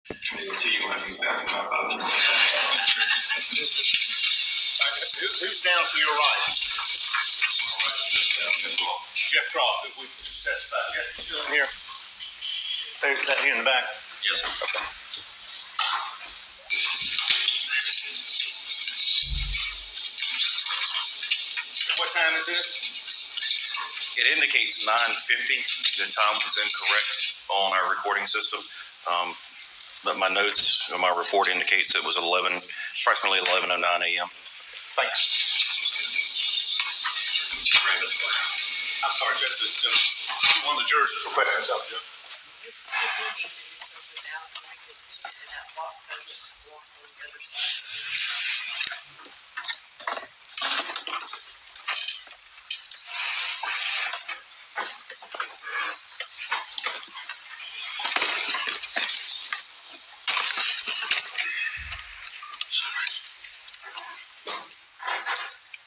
Who's down to your right? Jeff Croft. Who's testified? Jeff, you still in here? Is that here in the back? Yes, sir. Okay. What time is this? It indicates 9:50. The time was incorrect on our recording system. But my notes, or my report indicates it was approximately 11:09 a.m. Thanks. I'm sorry, Jeff. One of the jurors is requesting something, Jeff. This is too busy so you can put it out so we can see it in that box so we can walk on the other side.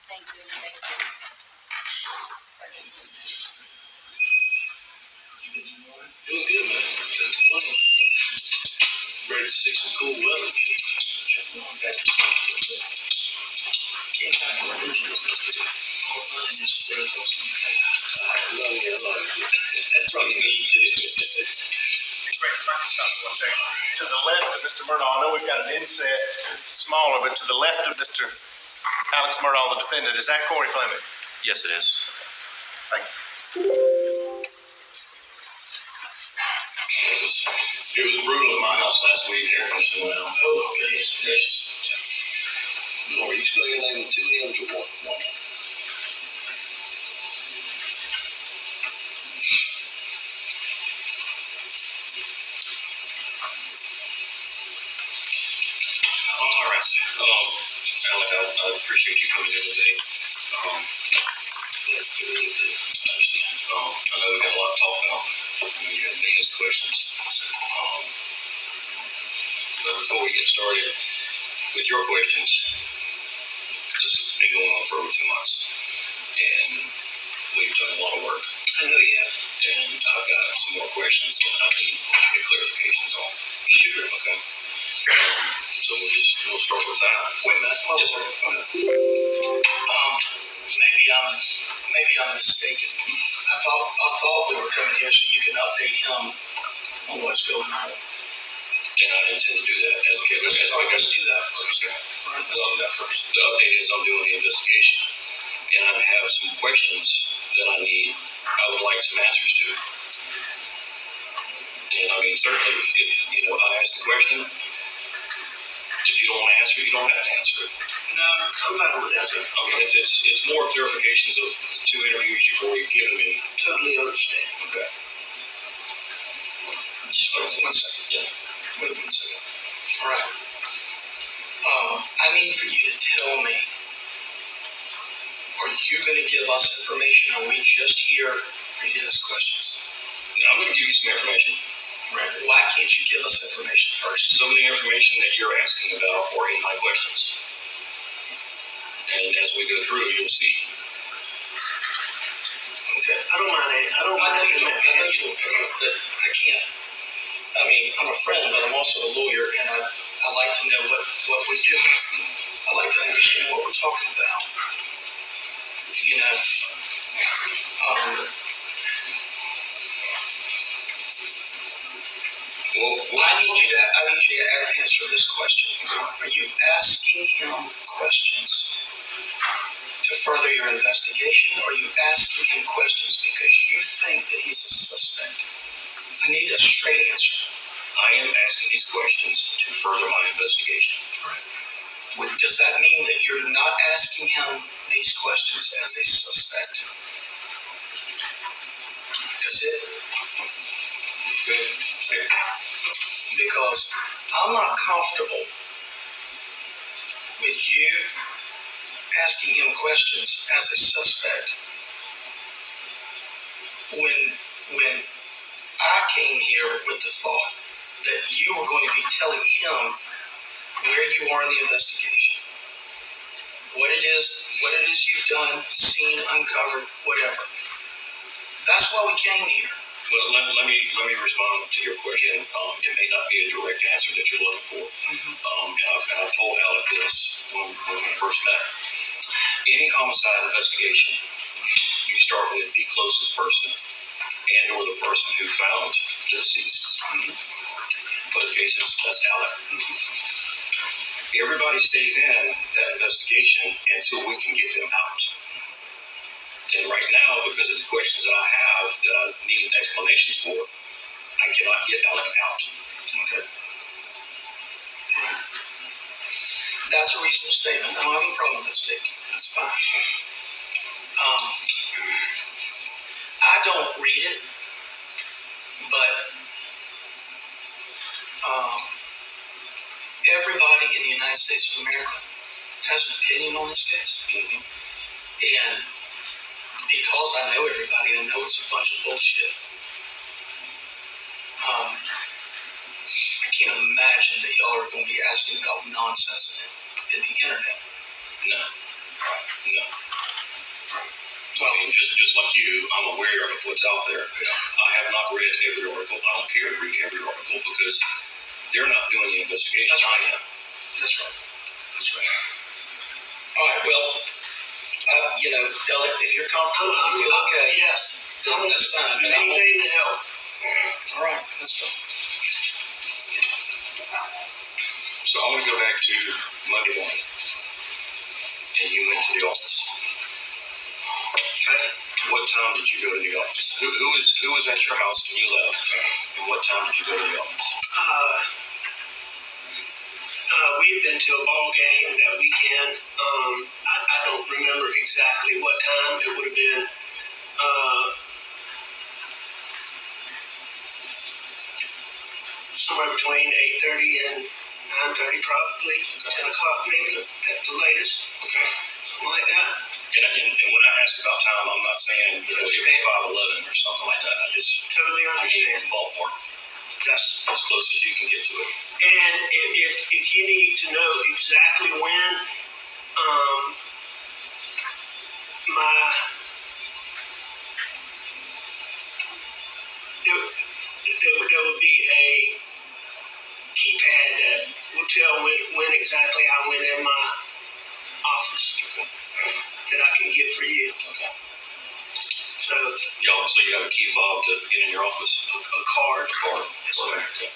Thank you. Doing good, man. Ready to see some cool weather. Probably me too. Great, if I can stop for 1 second. To the left of Mr. Murdaugh, I know we've got an inset smaller, but to the left of Mr. Alex Murdaugh, the defendant, is that Corey Fleming? Yes, it is. Thank you. It was brutal at my house last week. Air conditioning went out. Oh, goodness gracious. Lord, you spell your name with 2 M's or 1 M? All right. Alec, I appreciate you coming in today. I know we got a lot to talk about. You have millions of questions. But before we get started with your questions, this has been going on for over 2 months, and we've done a lot of work. I know you have. And I've got some more questions that I need clarifications on. Sure. Okay. So we'll start with that. Wait a minute. Yes, sir. Maybe I'm mistaken. I thought we were coming here so you can update him on what's going on. And I intend to do that. Let's do that first. Let's do that first. The update is I'm doing the investigation, and I have some questions that I would like some answers to. And I mean, certainly, if I ask the question, if you don't want to answer it, you don't have to answer it. No, I'm fine with that. I mean, it's more clarifications of the 2 interviews you've already given me. Totally understand. Okay. Just wait 1 second. Yeah. Wait 1 second. All right. I need for you to tell me, are you going to give us information, or are we just here for you to ask questions? No, I'm going to give you some information. Right. Why can't you give us information first? Some of the information that you're asking about are in my questions. And as we go through, you'll see. Okay. I don't mind. I know you don't. But I can't. I mean, I'm a friend, but I'm also a lawyer, and I like to know what we do. I like to understand what we're talking about. I need you to answer this question. Are you asking him questions to further your investigation, or are you asking him questions because you think that he's a suspect? I need a straight answer. I am asking these questions to further my investigation. Right. Does that mean that you're not asking him these questions as a suspect? Does it? Good. Because I'm not comfortable with you asking him questions as a suspect when I came here with the thought that you were going to be telling him where you are in the investigation, what it is you've done, seen, uncovered, whatever. That's why we came here. Well, let me respond to your question. It may not be a direct answer that you're looking for. And I told Alec this when we first met. Any homicide investigation, you start with the closest person and or the person who found the deceased. Both cases, that's Alec. Everybody stays in that investigation until we can get them out. And right now, because of the questions that I have that I need explanations for, I cannot get Alec out. Okay. That's a reasonable statement. I don't have a problem with that statement. That's fine. I don't read it, but everybody in the United States of America has an opinion on this case. And because I know everybody, I know it's a bunch of bullshit. I can't imagine that y'all are going to be asking about nonsense in the internet. No. No. Well, I mean, just like you, I'm aware of what's out there. I have not read every article. I don't care to read every article because they're not doing the investigation. That's right. I am. That's right. That's right. All right. Well, Alec, if you're comfortable, you feel okay. Yes. Then that's fine. But I'm Anything to help. all right. That's fine. So I want to go back to Monday morning, and you went to the office. Okay. What time did you go to the office? Who was at your house when you left? And what time did you go to the office? We had been to a ball game that weekend. I don't remember exactly what time. It would have been somewhere between 8:30 and 9:30, probably 10 o'clock maybe at the latest. Something like that. And when I ask about time, I'm not saying it was 5:11 or something like that. I Totally gave understand. you ballpark. That's As close as you can get to it. And if you need to know exactly when, there would be a keypad that will tell when exactly I went in my office that I can get for you. Okay. So So you have a key fob to get in your office? a card. Yes, sir. Okay.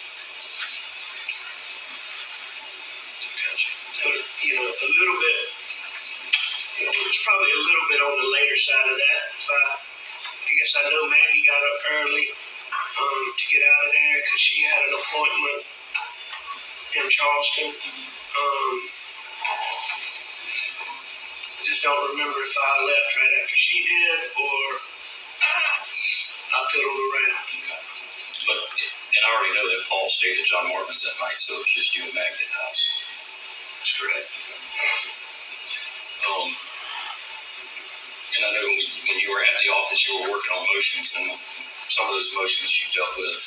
But, a little bit, it's probably a little bit on the later side of that. I guess I know Maggie got up early to get out of there because she had an appointment in Charleston. Just don't remember if I left right after she did or I fiddled around. Okay. And I already know that Paul stayed at John Marvin's that night, so it was just you and Maggie at the house. That's correct. And I know when you were at the office, you were working on motions, and some of those motions you dealt with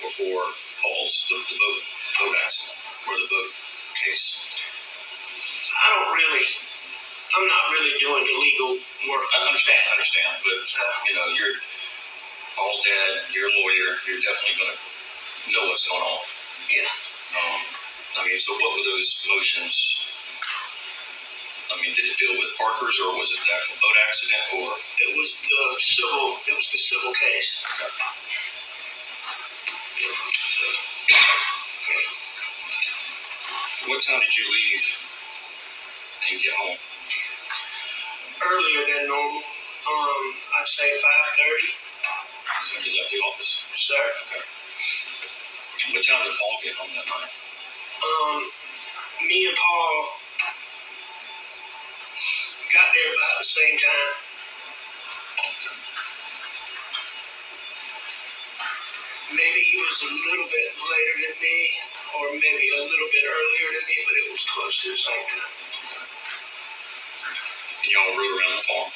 were for Paul's, the boat accident, or the boat case. I'm not really doing the legal work. I understand, but you're Paul's dad, you're a lawyer, you're definitely going to know what's going on. Yeah. So what were those motions? Did it deal with Parker's, or was it the actual boat accident, or? It was the civil case. Okay. What time did you leave and get home? Earlier than normal. I'd say 5:30. When you left the office? Sir. Okay. What time did Paul get home that night? Me and Paul got there about the same time. Maybe he was a little bit later than me, or maybe a little bit earlier than me, but it was close to the same time. And y'all rode around the farm.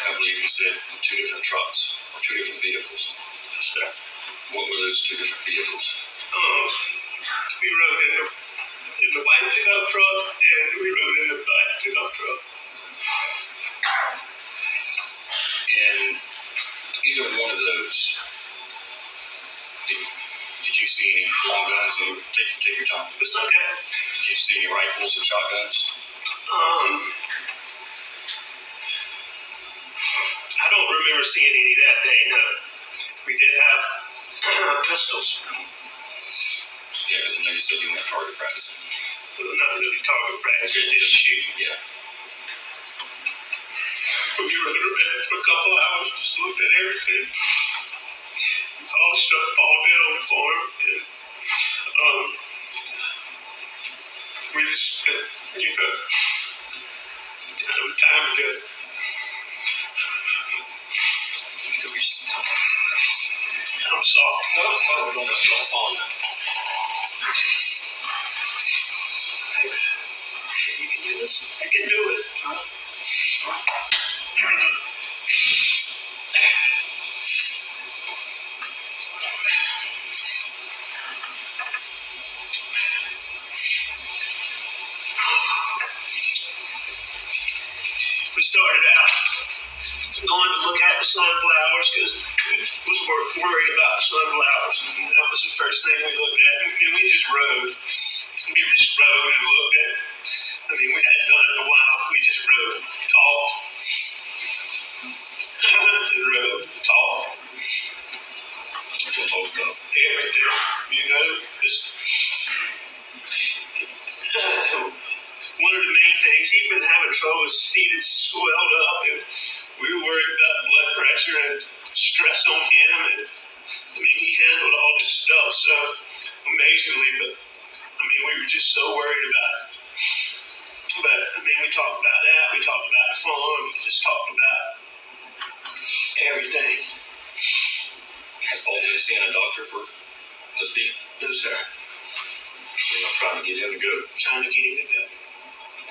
I believe you said 2 different trucks, or 2 different vehicles. So, What were those 2 different vehicles? we rode in the white pickup truck, and we rode in the black pickup truck. And So take your time. It's okay. Did you see any rifles or shotguns? I don't remember seeing any that day, no. We did have pistols. Yeah, because I know you said you went target practicing. Well, not really target practice, just shooting. Yeah. We rode around for a couple hours, just looked at everything. All the stuff Paul did on the farm. And, we just spent, time together. I'm sorry. No, don't apologize. Hey, you can do this? I can do it. We started out going to look at the sunflowers because we was worried about the sunflowers. And that was the first thing we looked at. And we just rode. We just rode and looked at it. I mean, we hadn't done it in a while. We just rode, talked. And rode, talked. What you talk about? Everything, just one of the main things, he'd been having trouble, his feet had swelled up, and we were worried about blood pressure and stress on him, and I mean, he handled all this stuff so amazingly, but I mean, we were just so worried about it. But I mean, we talked about that, we talked about the farm, we just talked about everything. Has Paul been seeing a doctor for his feet? No, sir. You're not trying to get him to go? Trying to get him to go.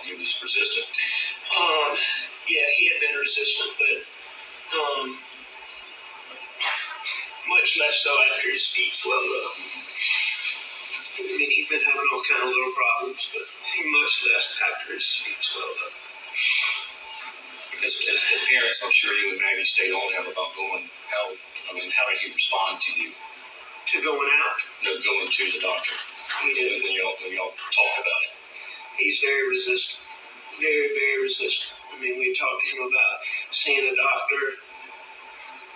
He was resistant. Yeah, he had been resistant, but much less so after his feet swelled up. I mean, he'd been having all kind of little problems, but much less after his feet swelled up. Because as parents, I'm sure you and Maggie stayed on him about how did he respond to you? To going out, No, going to the doctor. he did. When y'all talk about it. He's very resistant. Very, very resistant. I mean, we talked to him about seeing a doctor,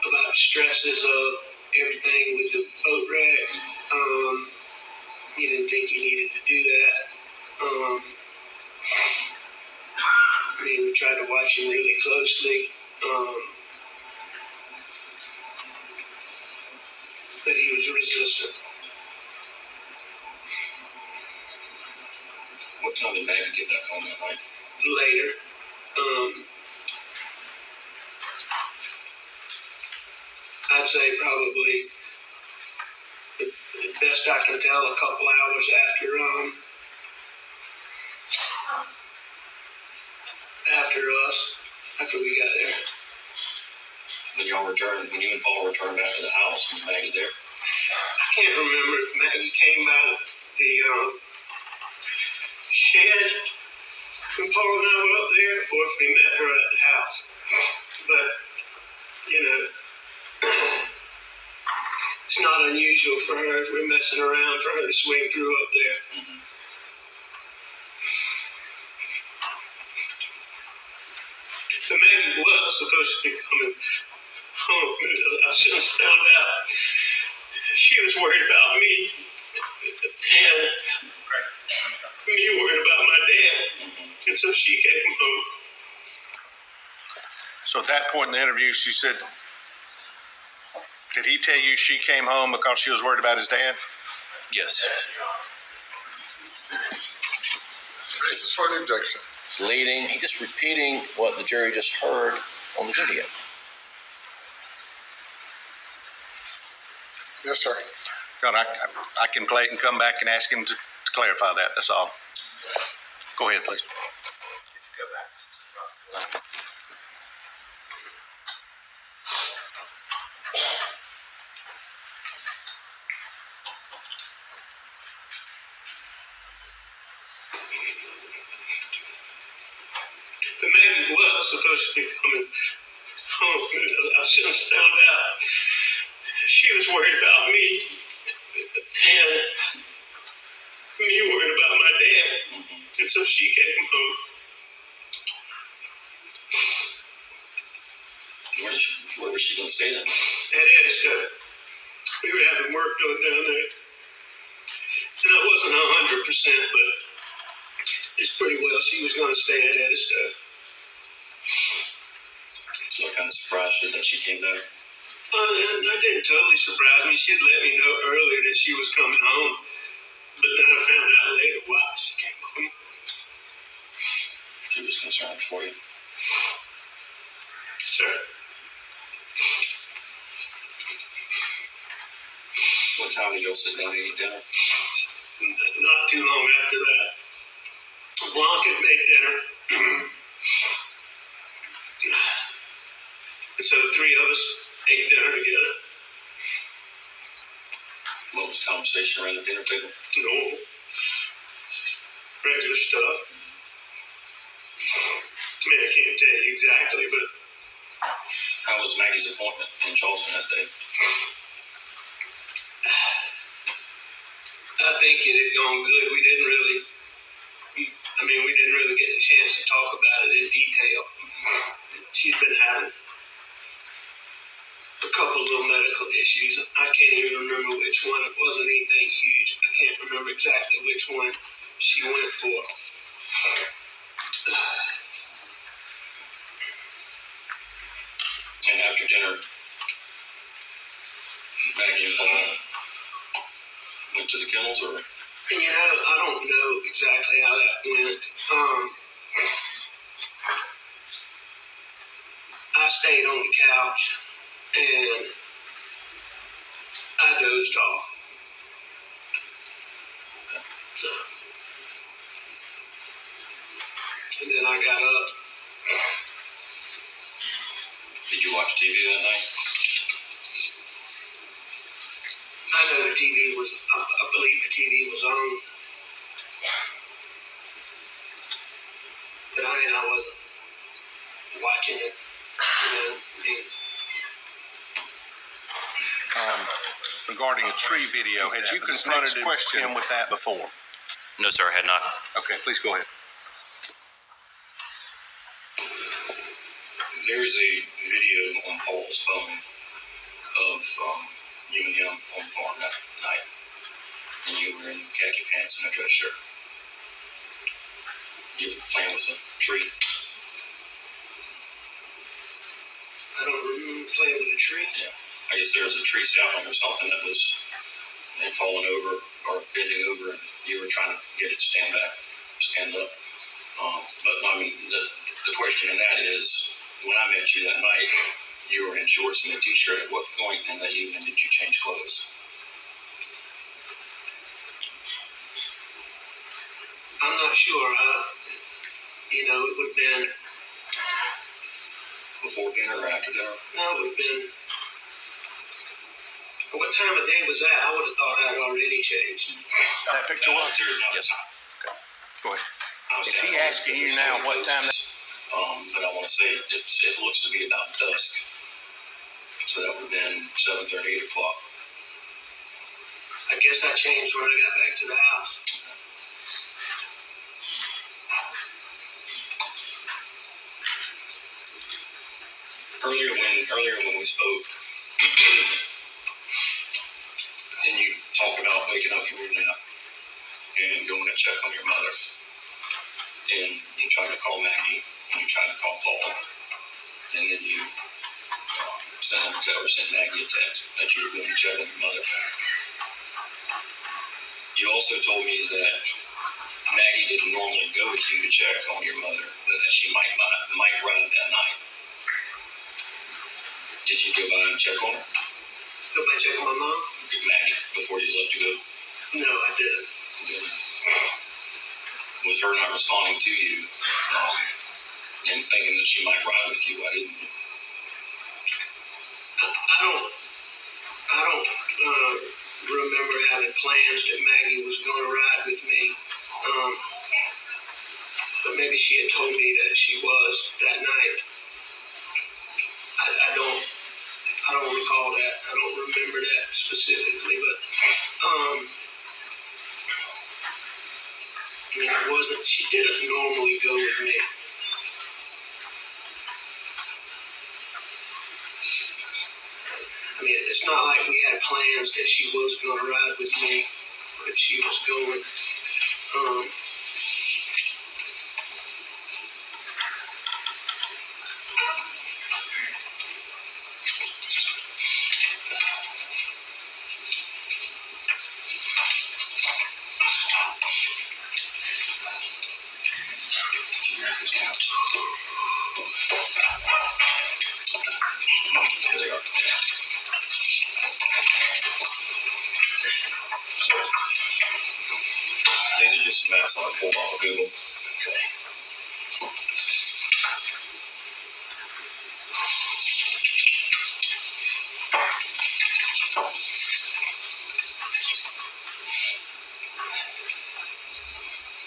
about stresses of everything with the boat wreck. He didn't think he needed to do that. I mean, we tried to watch him really closely. But he was resistant. What time did Maggie get that call that night? Later, I'd say probably, the best I can tell, a couple hours after us, after we got there. When you and Paul returned back to the house, was Maggie there? I can't remember if Maggie came by the shed when Paul and I were up there, or if we met her at the house. But, it's not unusual for her, if we're messing around, for her to swing through up there. Mm-hmm. The Maggie was supposed to be coming home. I since found out she was worried about me, and me worried about my dad. And so she came home. So at that point in the interview, she said, did he tell you she came home because she was worried about his dad? Yes. Basis for the objection. Leading, he just repeating what the jury just heard on the video. Yes, sir. God, I can play it and come back and ask him to clarify that. That's all. Go ahead, please. The Maggie was supposed to be coming home. I since found out she was worried about me, and me worried about my dad. And so she came home. Where was she going to stay then? At Edison. We were having work done down there. And I wasn't 100%, but it's pretty well she was going to stay at Edison. So I kind of surprised her that she came back. And that didn't totally surprise me. She'd let me know earlier that she was coming home. But then I found out later why she came home. She was concerned for you. Sir. What time did y'all sit down and eat dinner? Not too long after that. Blanc had made dinner. And so the three of us ate dinner together. What was the conversation around the dinner table? No. Regular stuff. I mean, I can't tell you exactly, but How was Maggie's appointment in Charleston that day? I think it had gone good. We didn't really get a chance to talk about it in detail. She'd been having a couple little medical issues. I can't even remember which one. It wasn't anything huge. I can't remember exactly which one she went for. And after dinner, Maggie and Paul went to the kennels, or? I don't know exactly how that went. I stayed on the couch and I dozed off. So, and then I got up. Did you watch TV that night? I know the TV was, I believe the TV was on. But I wasn't watching it, Regarding a tree video, had you confronted him with that before? No, sir, I had not. Okay, please go ahead. There is a video on Paul's phone of you and him on the farm that night, and you were in khaki pants and a dress shirt. You were playing with a tree. I don't remember playing with a tree. Yeah, I guess there was a tree sapling or something that had fallen over or bending over, and you were trying to get it to stand up. But I mean, the question in that is, when I met you that night, you were in shorts and a t-shirt. At what point in that evening did you change clothes? I'm not sure. It would have been Before dinner or after dinner? No, it would have been. What time of day was that? I would have thought I'd already changed. That picture was? Yes, sir. Go ahead. I was Is he kinda asking you because now it's what time close. But I want to say it looks to be about dusk. So that would have been 7:30, 8 o'clock. I guess I changed when I got back to the house. Earlier when we spoke, and you talked about waking up from your nap and going to check on your mother, and you tried to call Maggie, and you tried to call Paul, and then you sent Maggie a text that you were going to check on your mother. You also told me that Maggie didn't normally go with you to check on your mother, but that she might ride that night. Did you go by and check on her? Go by check on my mom? Maggie, before you left to go? No, I didn't. With her not responding to you, and thinking that she might ride with you, why didn't you? I don't remember having plans that Maggie was going to ride with me. But maybe she had told me that she was that night. I don't recall that. I don't remember that specifically, but I mean, it wasn't, she didn't normally go with me. I mean, it's not like we had plans that she was going to ride with me, but she was going. Here they are. These are just maps I pulled off of Google. Okay.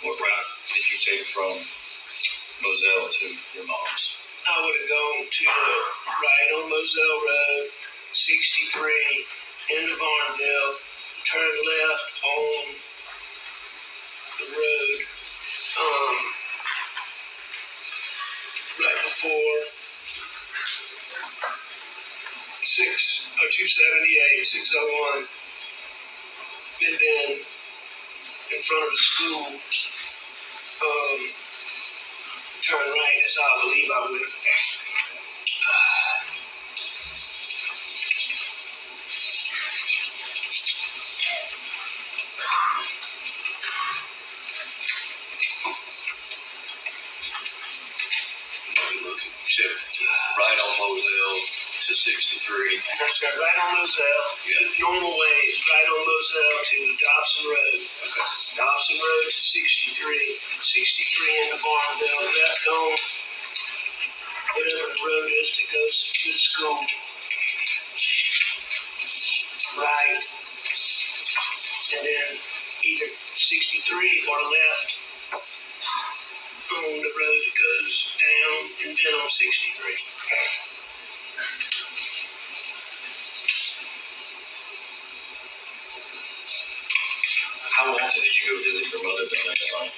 What route did you take from Moselle to your mom's? I would have gone to the right on Moselle Road, 63, into Barnville, turn left on the road, right before 278, 601, and then in front of the school, turn right. That's how I believe I would. Shit. Right on Moselle to 63. That's right, right on Moselle. Yeah. Normal way is right on Moselle to Dobson Road. Okay. Dobson Road to 63. 63 into Barnville. Left on whatever the road is that goes to the school. Right. And then either 63 or left on the road that goes down and then on 63. How often did you go visit your mother during that time?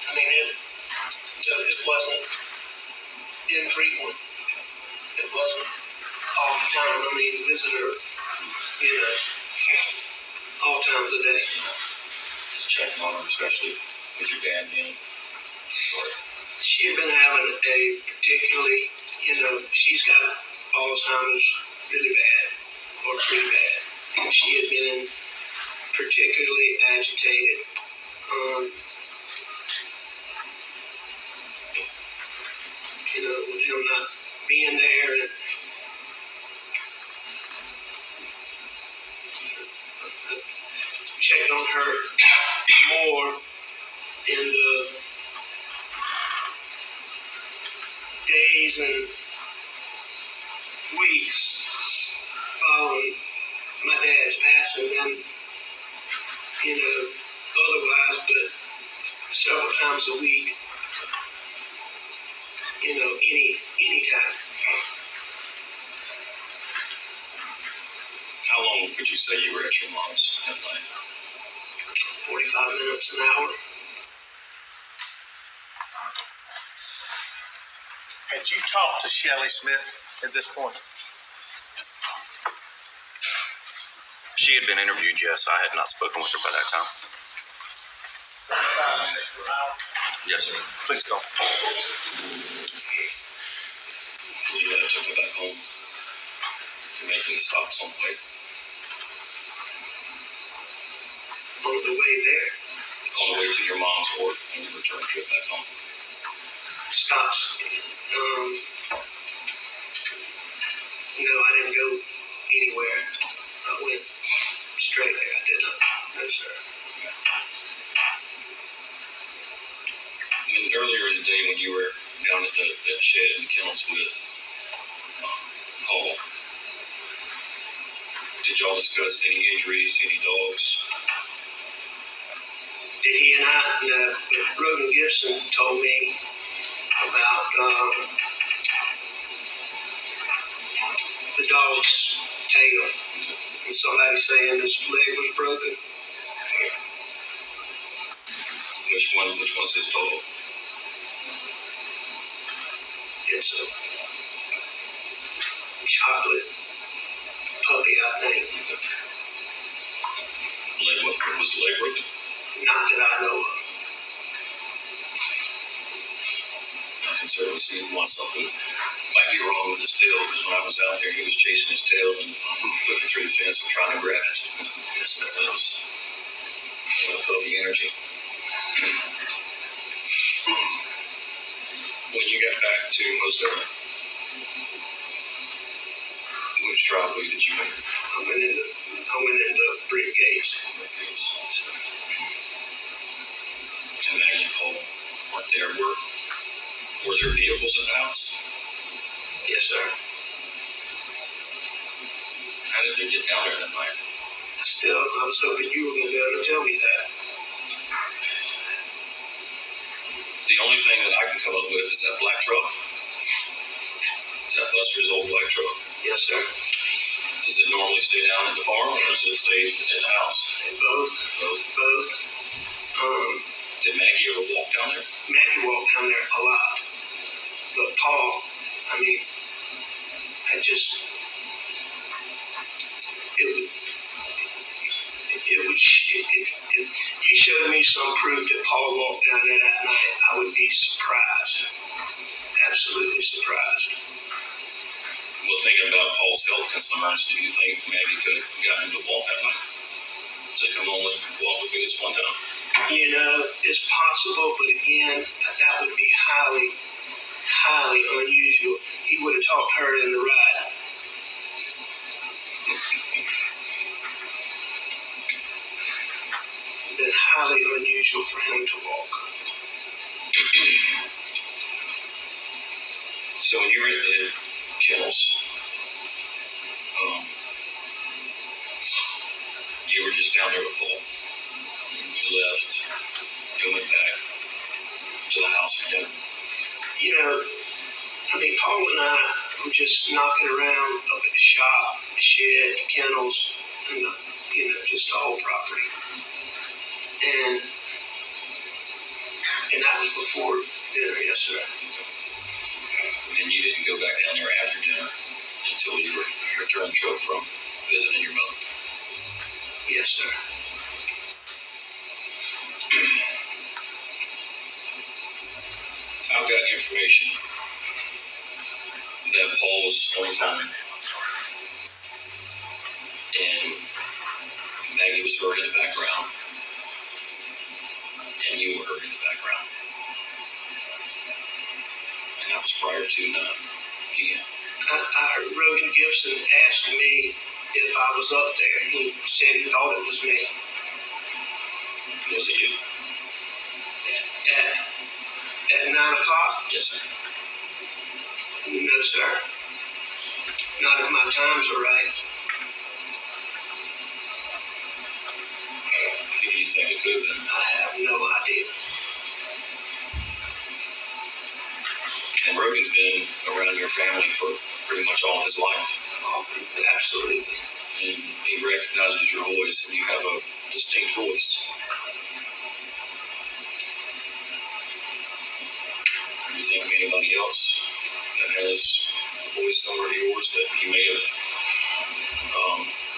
I mean, it wasn't infrequent. It wasn't all the time. I mean, visit her, all times a day. Just checking on her, especially with your dad being sorry. She had been having a particularly, she's got Alzheimer's really bad, or pretty bad. And she had been particularly agitated. With him not being there, and checked on her more in the days and weeks following my dad's passing, and otherwise, but several times a week, any time. How long would you say you were at your mom's that night? 45 minutes, an hour. Had you talked to Shelley Smith at this point? She had been interviewed, yes. I had not spoken with her by that time. 45 minutes to an hour. Yes, sir. Please go. You took her back home to make any stops on the way? On the way there, On the way to your mom's or on your return trip back home? stops. No, I didn't go anywhere. I went straight there. I did not. No, sir. And earlier in the day when you were down at the shed in the kennels with Paul, did y'all discuss any injuries to any dogs? Did he and I? No, but Rogan Gibson told me about the dog's tail. and somebody saying his leg was broken. Which one's his dog? It's a chocolate puppy, I think. Was the leg broken? Not that I know of. I can certainly see why something might be wrong with his tail, because when I was out there, he was chasing his tail and looking through the fence and trying to grab it. So that was puppy energy. When you got back to Murdaugh, which driveway did you enter? I went into brick gates. And Maggie and Paul weren't there. Were there vehicles in the house? Yes, sir. How did they get down there that night? I was hoping you were going to be able to tell me that. The only thing that I can come up with is that black truck. Is that Buster's old black truck? Yes, sir. Does it normally stay down at the farm, or does it stay in the house? Both. Did Maggie ever walk down there? Maggie walked down there a lot. But Paul, you if you showed me some proof that Paul walked down there that night, I would be surprised. Absolutely surprised. Well, thinking about Paul's health concerns, do you think Maggie could have gotten him to walk that night? Say, come on, let's walk with me this one time. It's possible, but again, that would be highly, highly unusual. He would have talked her in the ride. Been highly unusual for him to walk. So when you were at the kennels, you were just down there with Paul. You left and went back to the house for dinner. Paul and I were just knocking around up at the shop, the shed, the kennels, and just the whole property. And that was before dinner, yes, sir. And you didn't go back down there after dinner until you returned truck from visiting your mother? Yes, sir. I've got information that Paul was on the phone and Maggie was heard in the background and you were heard in the background. And that was prior to 9 p.m. I heard Rogan Gibson ask me if I was up there. He said he thought it was me. Was it you? At 9 o'clock? Yes, sir. No, sir. Not if my times are right. Who do you think it could have been? I have no idea. And Rogan's been around your family for pretty much all his life. Oh, absolutely. And he recognizes your voice, and you have a distinct voice. Do you think of anybody else that has a voice similar to yours that he may have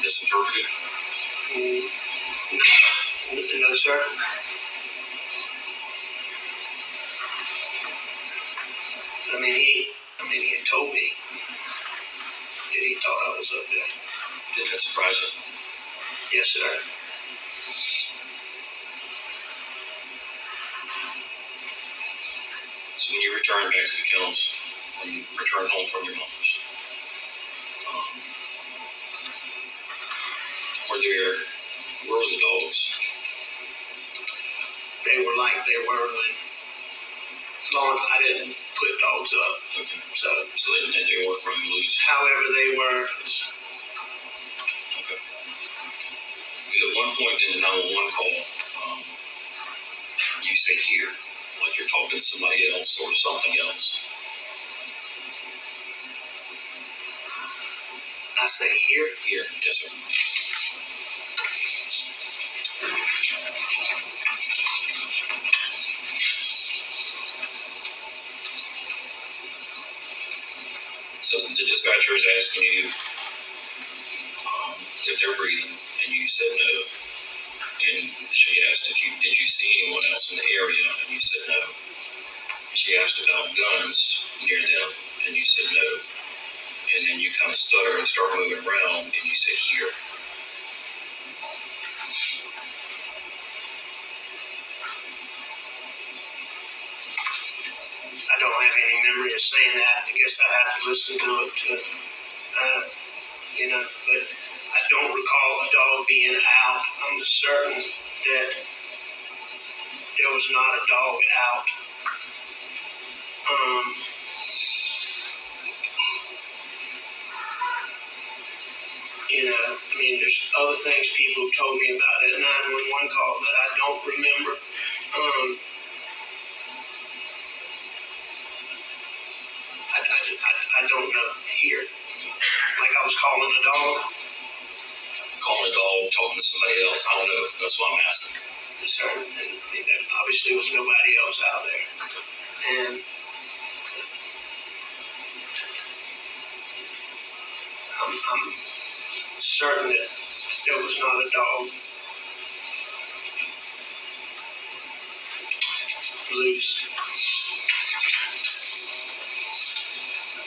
misinterpreted? No, sir. He had told me that he thought I was up there. Did that surprise you? Yes, sir. So when you returned back to the kennels, when you returned home from your mom's, where were the dogs? They were like they were when, as long as I didn't put dogs up. Okay. So they weren't running loose. however they were. Okay. At one point in the 911 call, you say here, like you're talking to somebody else or something else. I I say here. Here, yes, sir. So the dispatcher is asking you if they're breathing, and you said no. And she asked did you see anyone else in the area, and you said no. She asked about guns near them, and you said no. And then you kind of stutter and start moving around, and you said here. I don't have any memory of saying that. I guess I have to listen to it but I don't recall a dog being out. I'm certain that there was not a dog out. There's other things people have told me about that 911 call that I don't remember. I don't know here. Like I was calling a dog. Calling a dog, talking to somebody else, I don't know. That's what I'm asking. Sir, and there obviously was nobody else out there. And I'm certain that there was not a dog loose.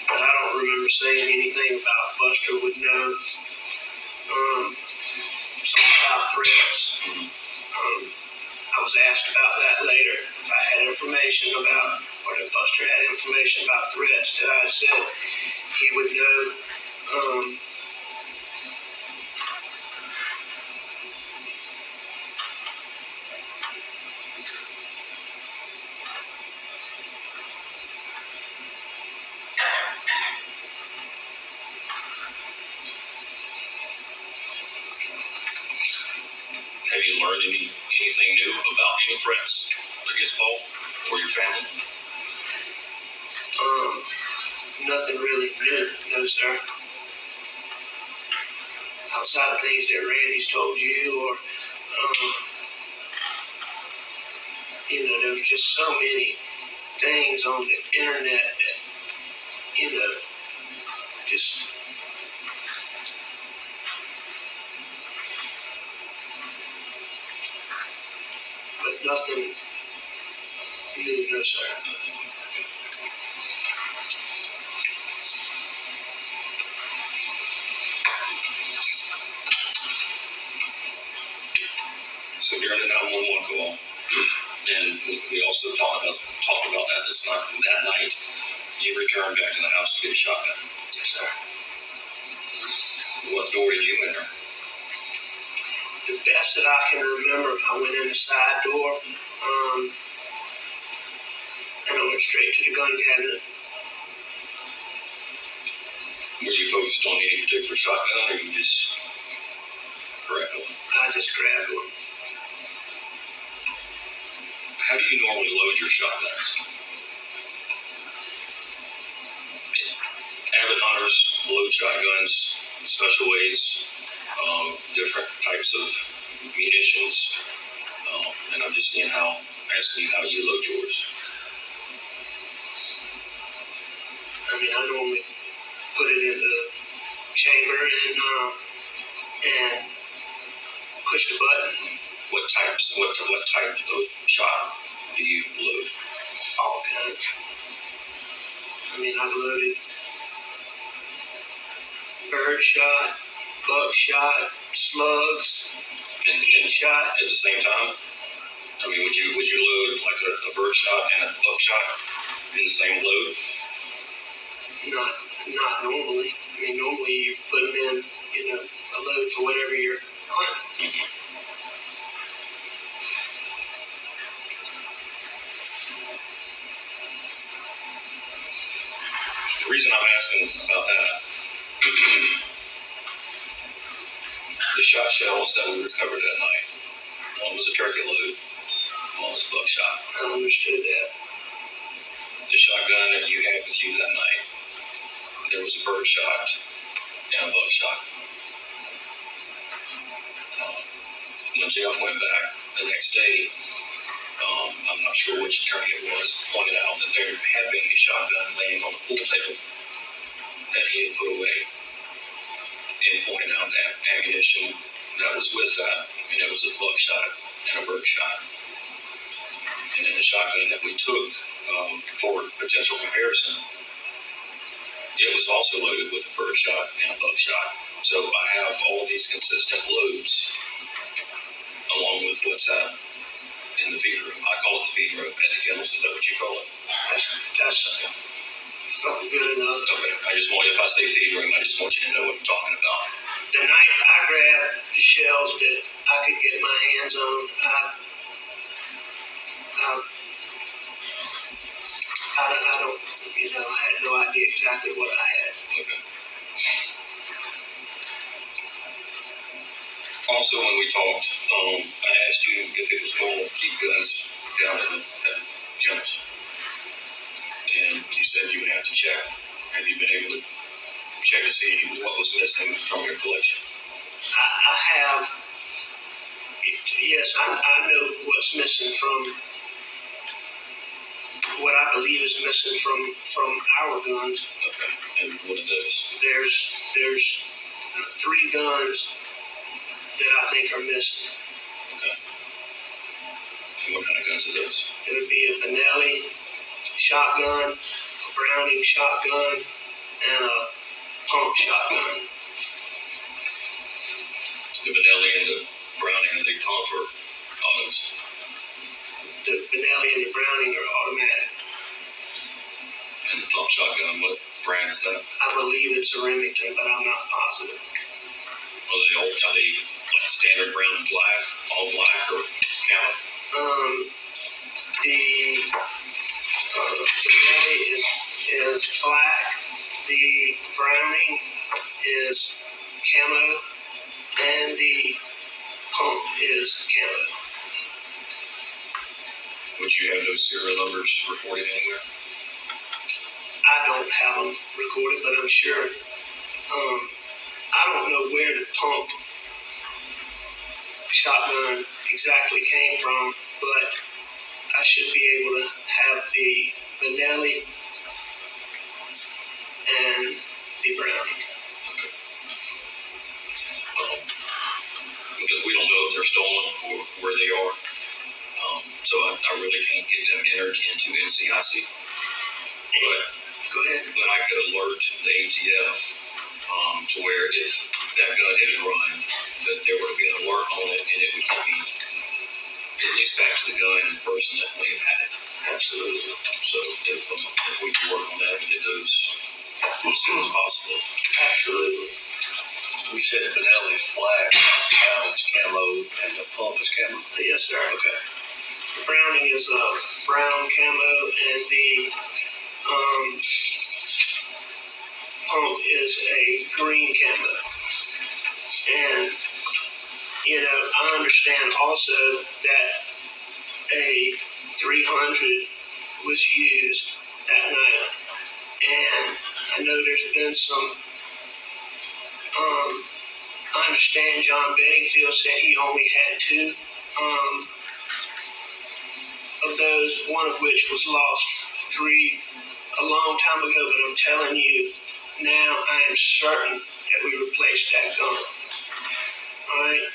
But I don't remember saying anything about Buster would know. Something about threats. I was asked about that later. If I had information about, or if Buster had information about threats that I said he would know. Have you learned anything new about any threats against Paul or your family? Nothing really new, no sir. Outside of things that Randy's told you, or there was just so many things on the internet that, just but nothing new, no sir. So during the 911 call, and we also talked about that this night. That night, you returned back to the house to get a shotgun. Yes, sir. What door did you enter? The best that I can remember, I went in the side door, and I went straight to the gun cabinet. Were you focused on any particular shotgun, or you just grabbed one? I just grabbed one. How do you normally load your shotguns? Avid hunters load shotguns special ways, different types of munitions, and I'm just asking you how you load yours. I normally put it in the chamber and push the button. What type of shot do you load? All kinds. I've loaded bird shot, buckshot, slugs, skeet shot. At the same time? Would you load like a bird shot and a buckshot in the same load? Not normally. Normally you put them in, a load for whatever you're hunting. Mm-hmm. The reason I'm asking about that, the shot shells that we recovered that night, one was a turkey load, one was buckshot. I understood that. The shotgun that you had with you that night, there was a bird shot and a buckshot. When Jeff went back the next day, I'm not sure which attorney it was, pointed out that there had been a shotgun laying on the pool table that he had put away, and pointed out that ammunition that was with that, and it was a buckshot and a birdshot. And then the shotgun that we took for potential comparison, it was also loaded with a birdshot and a buckshot. So I have all of these consistent loads along with what's in the feed room. I call it the feed room at the kennels. Is that what you call it? That's something good enough. Okay. If I say feed room, I just want you to know what I'm talking about. The night I grabbed the shells that I could get my hands on, I don't, I had no idea exactly what I had. Okay. Also, when we talked, I asked you if it was normal to keep guns down at the kennels. And you said you would have to check. Have you been able to check to see what was missing from your collection? I have, yes, I know what's missing from, what I believe is missing from our guns. Okay. And what are those? There's 3 guns that I think are missing. Okay. And what kind of guns are those? It would be a Benelli shotgun, a Browning shotgun, and a pump shotgun. The Benelli and the Browning, are they pump or autos? The Benelli and the Browning are automatic. And the pump shotgun, what brand is that? I believe it's a Remington, but I'm not positive. Are they like standard brown and black, all black, or camo? The Benelli is black. The Browning is camo, and the pump is camo. Would you have those serial numbers recorded anywhere? I don't have them recorded, but I'm sure. I don't know where the pump shotgun exactly came from, but I should be able to have the Benelli and the Browning. Okay. Because we don't know if they're stolen or where they are. So I really can't get them entered into NCIC. Go ahead. But I could alert the ATF to where if that gun is run, that there would be an alert on it, and it would get me at least back to the gun and the person that may have had it. Absolutely. So if we can work on that and get those as soon as possible. Absolutely. We said Benelli's black, Browning is camo, and the pump is camo. Yes, sir. Okay. The Browning is a brown camo, and the pump is a green camo. And, I understand also that a 300 was used that night. And I know there's been some, I understand John Bedingfield said he only had 2 of those, one of which was lost 3 a long time ago, but I'm telling you, now I am certain that we replaced that gun. All right?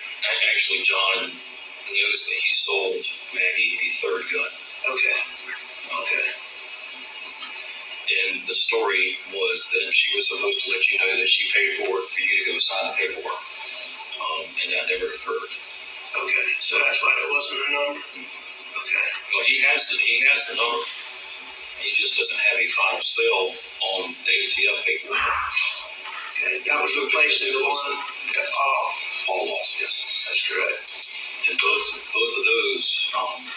Actually, John knows that he sold Maggie a 3rd gun. Okay. And the story was that she was supposed to let you know that she paid for it for you to go sign the paperwork. And that never occurred. Okay. So that's why there wasn't a number? Okay. Well, he has the number. He just doesn't have a final sale on the ATF paperwork. Okay. That was replacing the one that Paul lost, yes. That's correct. And both of those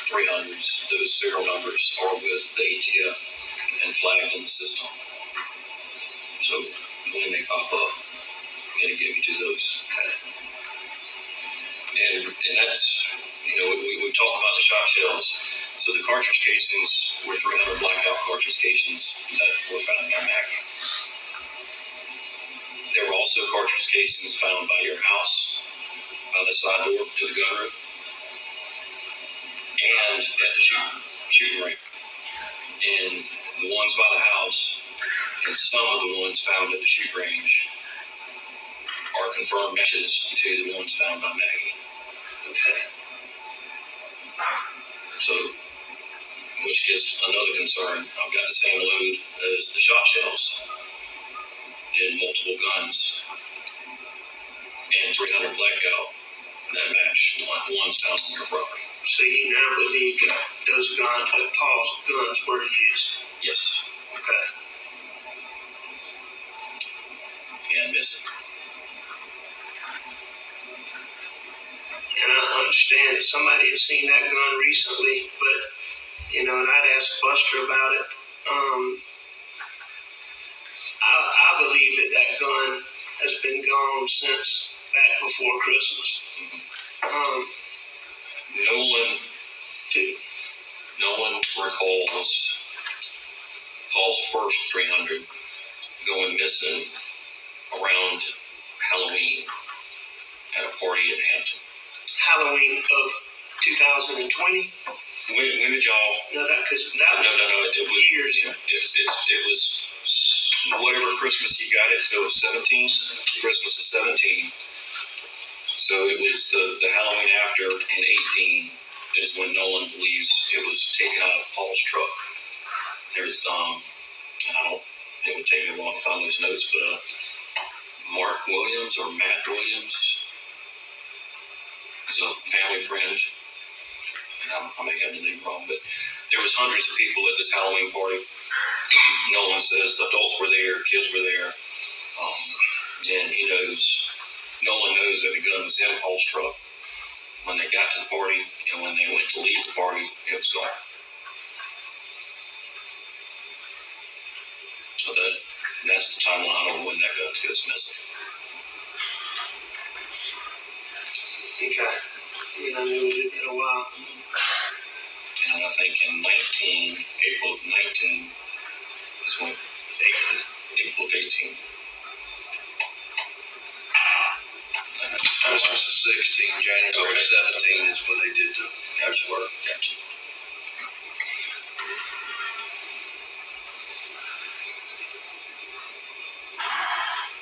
300s, those serial numbers are with the ATF and flagged in the system. So when they pop up, it'll get me to those. And that's, we talked about the shot shells. So the cartridge casings were 300 blackout cartridge casings that were found by Maggie. They were also cartridge casings found by your house, by the side door to the gun room, and at the shooting range. And the ones by the house and some of the ones found at the shoot range are confirmed matches to the ones found by Maggie. Okay. So, which gets another concern. I've got the same load as the shot shells in multiple guns and 300 blackout that match ones found on your property. So you now believe that those guns, that Paul's guns were used? Yes, Okay. and missing. And I understand that somebody had seen that gun recently, but, you know, and I'd asked Buster about it. I believe that that gun has been gone since back before Christmas. Nolan recalls Paul's first 300 going missing around Halloween at a party in Hampton. Halloween of 2020? When did y'all? No, because that was No. It was years. Yeah, it was whatever Christmas he got it. So it was 17. Christmas is 17. So it was the Halloween after in 18 is when Nolan believes it was taken out of Paul's truck. There's it would take me a while to find those notes, but Mark Williams or Matt Williams is a family friend. I may have the name wrong, but there was hundreds of people at this Halloween party. Nolan says the adults were there, kids were there, and Nolan knows that the gun was in Paul's truck when they got to the party, and when they went to leave the party, it was gone. So that's the timeline on when that gun goes missing. Okay. I knew it had been a while. And I think in April of 19 is when April of 18. Christmas of 16, January 17 is when they did the work. Gotcha.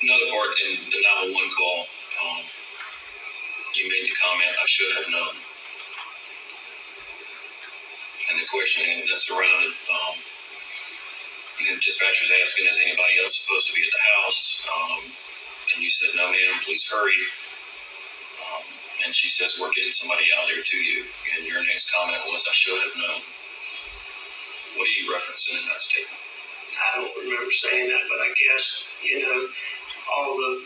Another part in the 911 call, you made the comment, I should have known. And the questioning that surrounded, the dispatcher's asking, is anybody else supposed to be at the house? And you said, no ma'am, please hurry. And she says, we're getting somebody out there to you. And your next comment was, I should have known. What are you referencing in that statement? I don't remember saying that, but I guess, all the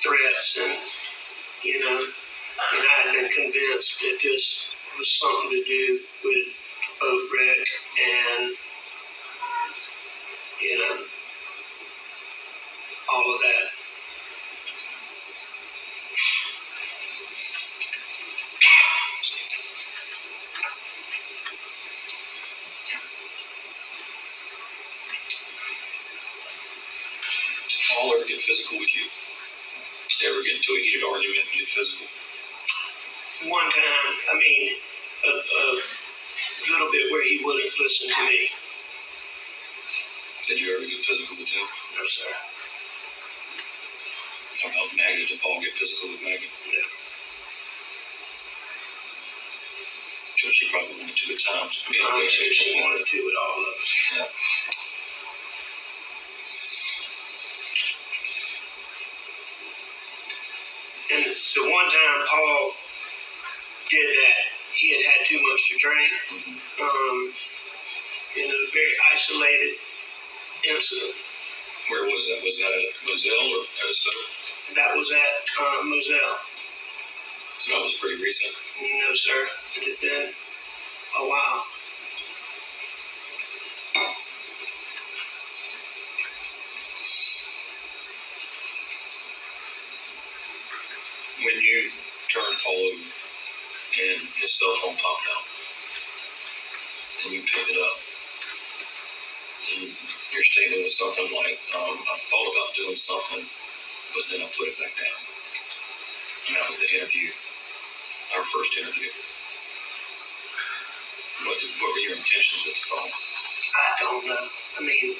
threats and, and I had been convinced that this was something to do with boat wreck and, all of that. Did Paul ever get physical with you? Did you ever get into a heated argument and get physical? One time, a little bit where he wouldn't listen to me. Did you ever get physical with him? No, sir. How about Maggie? Did Paul get physical with Maggie? No. So she probably wanted to at times. I'm sure she wanted to with all of us. Yeah. And the one time Paul did that, he had too much to drink. In a very isolated incident. Where was that? Was that at Moselle or at a stove? That was at Moselle. So that was pretty recent. No, sir. It had been a while. When you turned Paul over and his cell phone popped out and you picked it up, and your statement was something like, I thought about doing something but then I put it back down. And that was the interview, our first interview. What were your intentions with the phone? I don't know. I mean,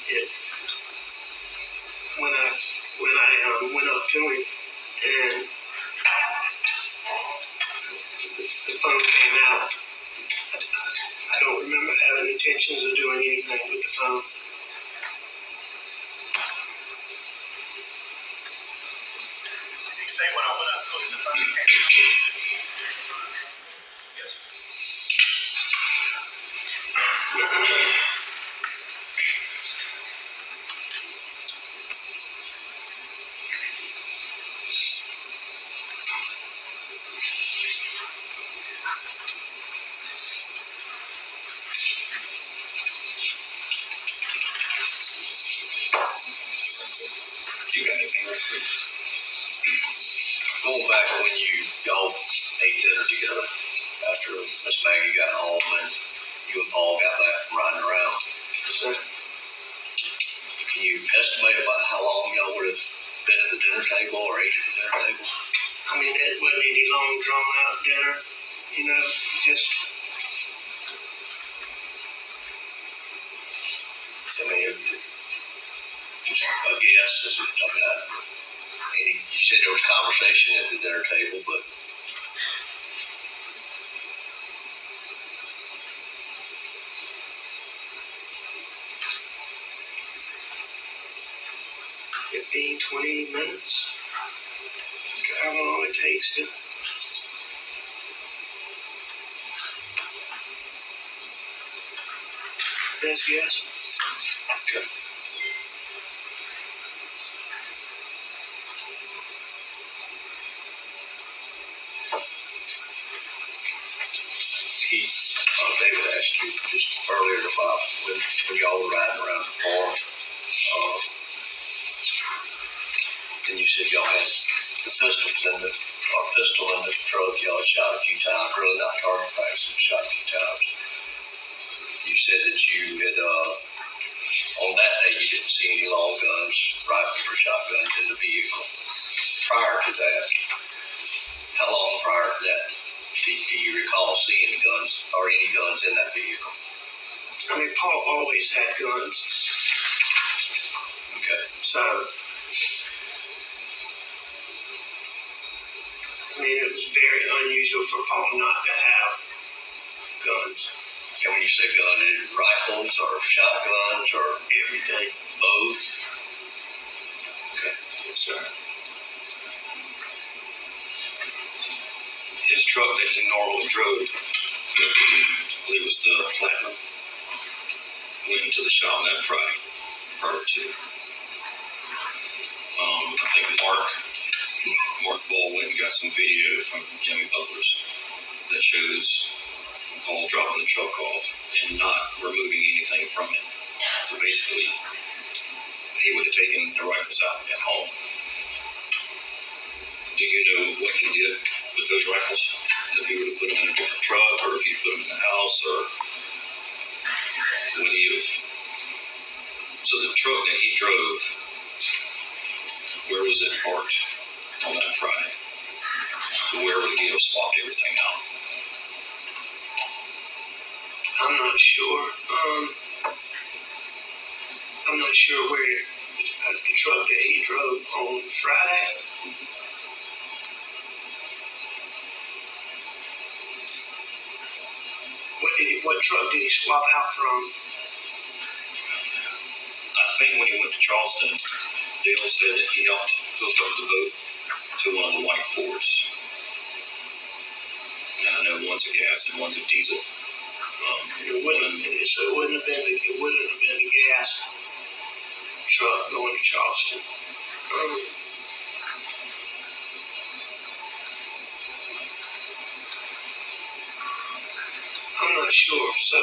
when I went up to him and the phone came out, I don't remember having intentions of doing anything with the phone. You say when I went up to him, the phone came out. Yes. You got anything else, please? Going back when y'all ate dinner together after Miss Maggie got home and you and Paul got back from riding around. So, Can you estimate about how long y'all would have been at the dinner table or ate at the dinner table? I mean, it wasn't any long drawn out dinner, you know, just, I mean, just a guess. You said there was conversation at the dinner table, but 15, 20 minutes, however long it takes to. Best guess. okay. David asked you just earlier about when y'all were riding around the farm. And you said y'all had the pistol in the truck. Y'all had shot a few times, really not target practice, but shot a few times. You said that you had, on that day, you didn't see any long guns, rifles, or shotguns in the vehicle. Prior to that, how long prior to that do you recall seeing guns or any guns in that vehicle? I mean, Paul always had guns, Okay. so, I mean, it was very unusual for Paul not to have guns. And when you say gun, is it rifles or shotguns or Everything. both? Okay. Yes, sir. His truck that he normally drove, I believe it was the Platinum, went into the shop that Friday prior to. I think Mark Ball went and got some video from Jimmy Butler's that shows Paul dropping the truck off and not removing anything from it. So basically, he would have taken the rifles out at home. Do you know what he did with those rifles? If he would have put them in a different truck, or if he put them in the house, or would he have? So the truck that he drove, where was it parked on that Friday? So where would he have swapped everything out? I'm not sure. I'm not sure where the truck that he drove on Friday. What truck did he swap out from? I think when he went to Charleston, Dale said that he helped hook up the boat to one of the white Fords. And I know one's a gas and one's a diesel. It wouldn't have been the gas truck going to Charleston. I'm not sure. So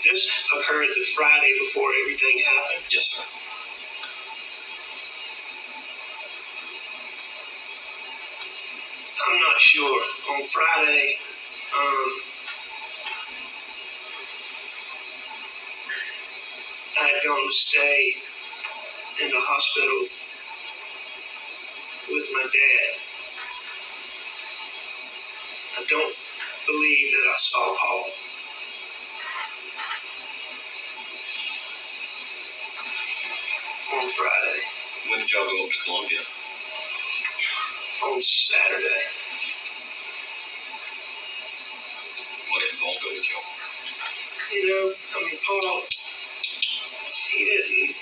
this occurred the Friday before everything happened. Yes, sir. I'm not sure. On Friday, I had gone to stay in the hospital my dad. I don't believe that I saw Paul. On Friday, When did y'all go up to Columbia? on Saturday. Why didn't Paul go with y'all? You know, I mean, Paul, he didn't.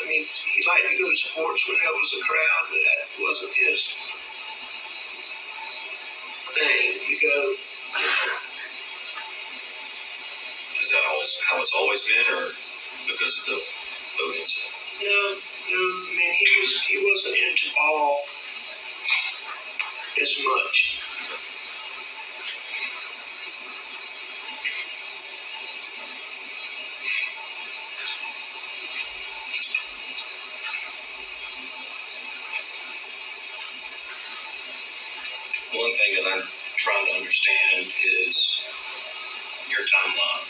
I mean, he liked to go to sports when there was a crowd, but that wasn't his thing to go. Is that always how it's always been, or because of the boat incident? No, I mean, he wasn't into ball as much. One thing that I'm trying to understand is your timeline.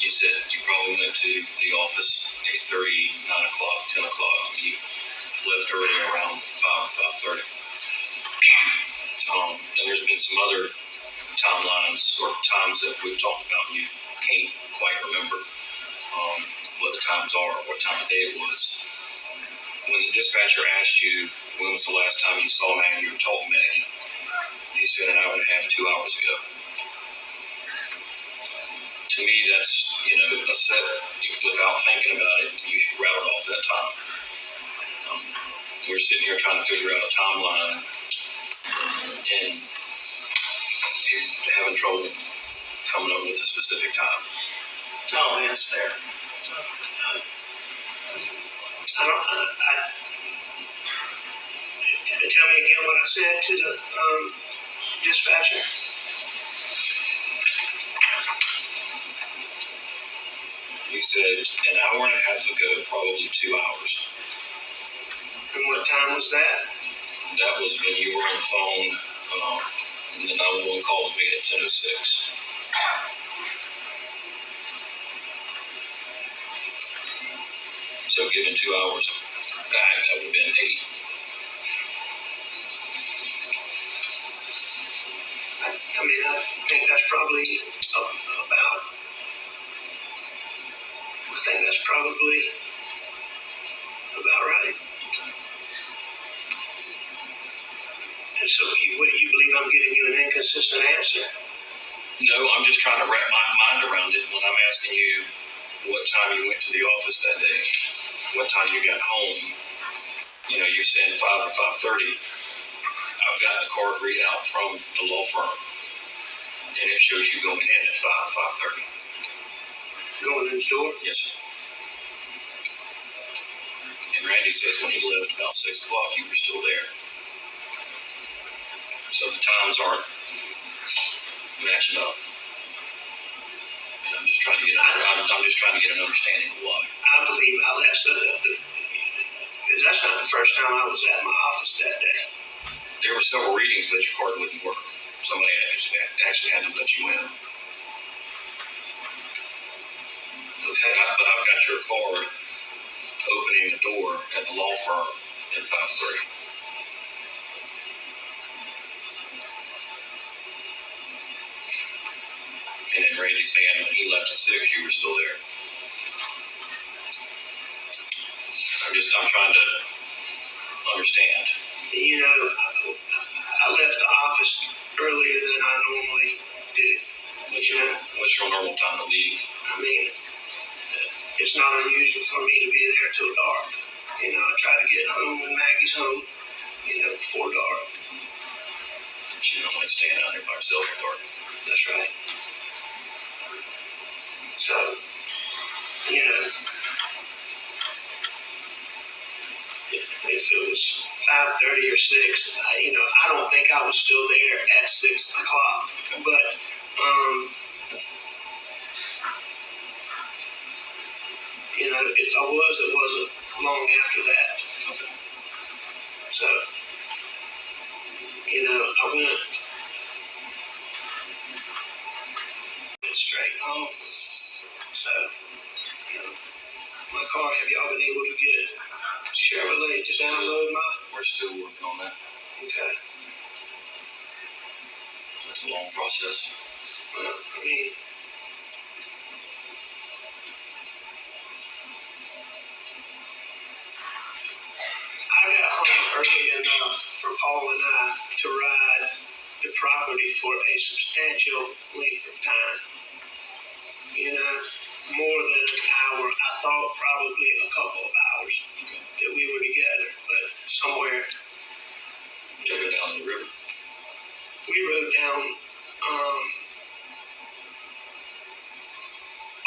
You said you probably went to the office 8:30, 9 o'clock, 10 o'clock. You left early around 5 or 5:30. And there's been some other timelines or times that we've talked about and you can't quite remember what the times are or what time of day it was. When the dispatcher asked you when was the last time you saw Maggie or talked to Maggie, you said an hour and a half, 2 hours ago. To me, that's, a set, without thinking about it, you rattled off that time. We're sitting here trying to figure out a timeline, and you're having trouble coming up with a specific time. Oh, yeah, it's fair. Tell me again what I said to the dispatcher. You said an hour and a half ago, probably 2 hours. And what time was that? That was when you were on the phone, and the 911 call was made at 10:06. So given 2 hours back, that would have been 8. I mean, I think that's probably about. I think that's probably about right. And so, what do you believe I'm giving you an inconsistent answer? No, I'm just trying to wrap my mind around it when I'm asking you what time you went to the office that day, what time you got home. You're saying 5 or 5:30. I've got the card readout from the law firm, and it shows you going in at 5 or 5:30. Going in the door? Yes, sir. And Randy says when he left about 6 o'clock, you were still there. So the times aren't matching up. And I'm just trying to get an understanding of why. I believe I left so that that's not the first time I was at my office that day. There were several readings, but your card wouldn't work. Somebody actually had to let you in. Okay. But I've got your card opening the door at the law firm at 5:30. And then Randy saying when he left at 6, you were still there. I'm trying to understand. I left the office earlier than I normally do. What's your normal time to leave? I mean, it's not unusual for me to be there till dark. I try to get home when Maggie's home, before dark. She don't like staying out here by herself in the dark. That's right. So, if it was 5:30 or 6, I don't think I was still there at 6 o'clock. But, if I was, it wasn't long after that. So, I went straight home. So, my car, have y'all been able to get Chevrolet get to download my, We're still working on that. okay. It's a long process. Well, I mean, I got home early enough for Paul and I to ride the property for a substantial length of time. You know, more than an hour. I thought probably a couple of hours that we were together, but somewhere Took it down the river. we rode down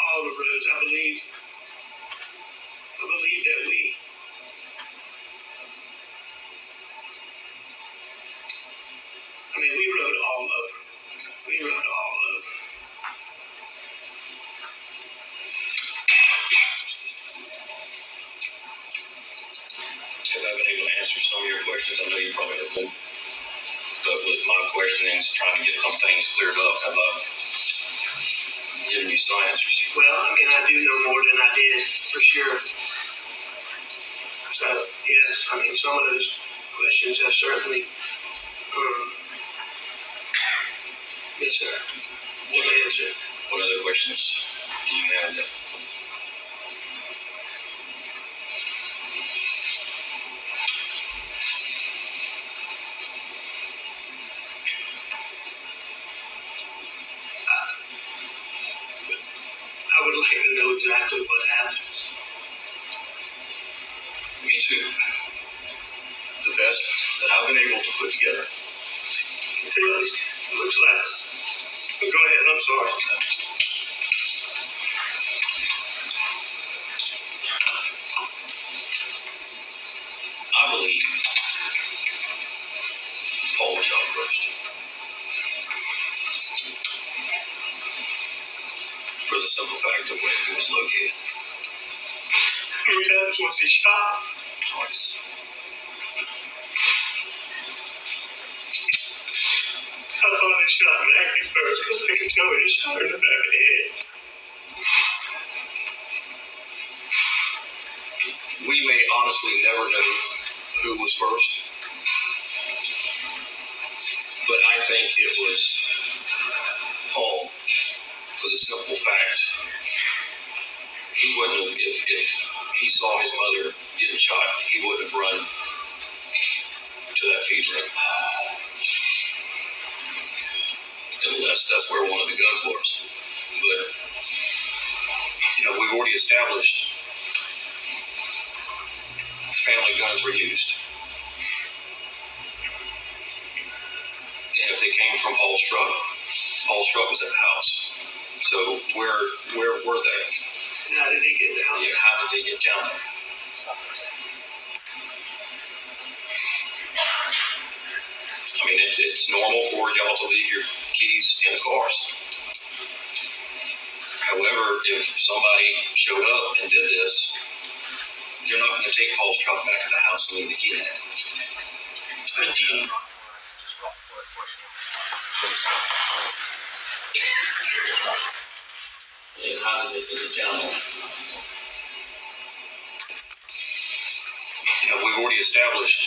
all the roads. I believe that we rode all over. We rode all over. Have I been able to answer some of your questions? I know you probably have been. But with my questionings, trying to get some things cleared up, have I given you some answers? Well, I mean, I do know more than I did, for sure. So, yes, I mean, some of those questions have certainly, yes, sir, been answered. What other questions do you have that? I would like to know exactly what happened. Me too. The best that I've been able to put together. It looks like, go ahead, I'm sorry. I believe Paul was shot first. For the simple fact of where he was located. How many times was he shot? Twice. I thought he shot Maggie first because I could tell he shot her in the back of the head. We may honestly never know who was first, but I think it was Paul, for the simple fact he wouldn't have, if he saw his mother getting shot, he wouldn't have run to that feed ring. And that's where one of the guns was. But, you know, we've already established family guns were used. And if they came from Paul's truck was at the house. So where were they? And how did he get down? Yeah, how did they get down there? I mean, it's normal for y'all to leave your keys in the cars. However, if somebody showed up and did this, you're not going to take Paul's truck back to the house and leave the key in it. I mean, do you, And how did they get down there? You know, we've already established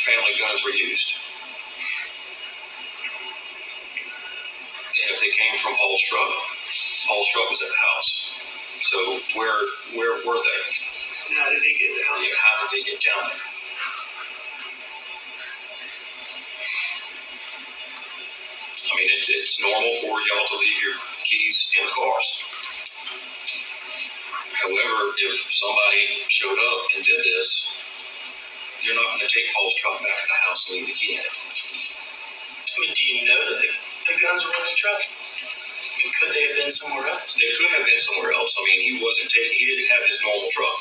family guns were used. And if they came from Paul's truck was at the house. So where were they? and how did he get down? Yeah, how did they get down there? I mean, it's normal for y'all to leave your keys in the cars. However, if somebody showed up and did this, you're not going to take Paul's truck back to the house and leave the key in it. I mean, do you know that the guns were in the truck? I mean, could they have been somewhere else? They could have been somewhere else. I mean, he didn't have his normal truck.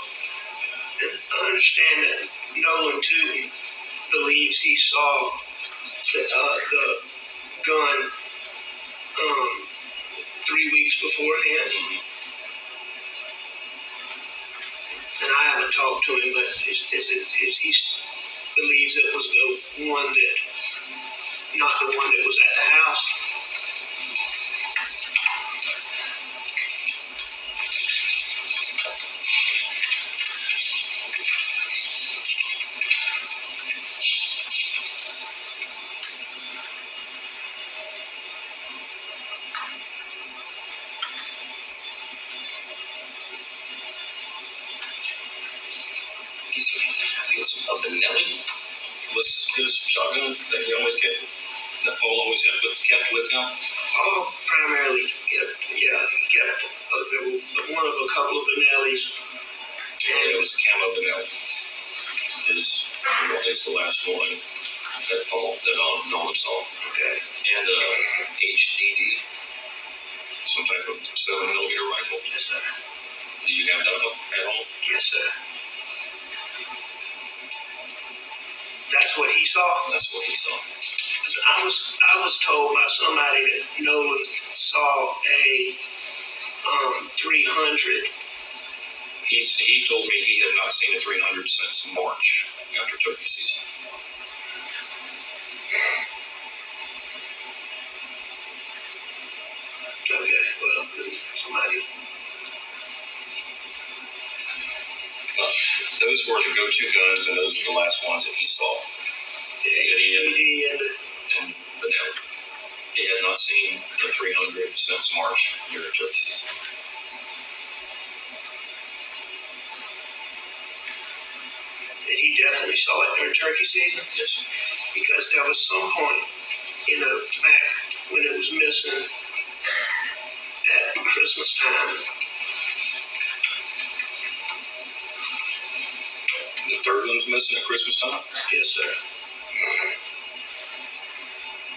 And I understand that Nolan Tootin believes he saw the gun 3 weeks beforehand. And I haven't talked to him, but he believes it was the one that, not the one that was at the house. I think it was a Benelli was his shotgun that he always kept, that Paul always kept with him. Primarily, yeah, he kept one of a couple of Benellis. And it was a camo Benelli. It's the last one that Nolan saw. Okay. And HDD, some type of 7mm rifle. Yes, sir. Do you have that one at home? Yes, sir. That's what he saw? That's what he saw. I was told by somebody that Nolan saw a 300. He told me he had not seen a 300 since March after turkey season. Okay, well, somebody. Those were the go-to guns, and those were the last ones that he saw. The He said he HDD and Benelli. He had not seen a 300 since March during turkey season. and he definitely saw it during turkey season. Yes. Because there was some point, back when it was missing at Christmas time. The third one's missing at Christmas time? Yes, sir.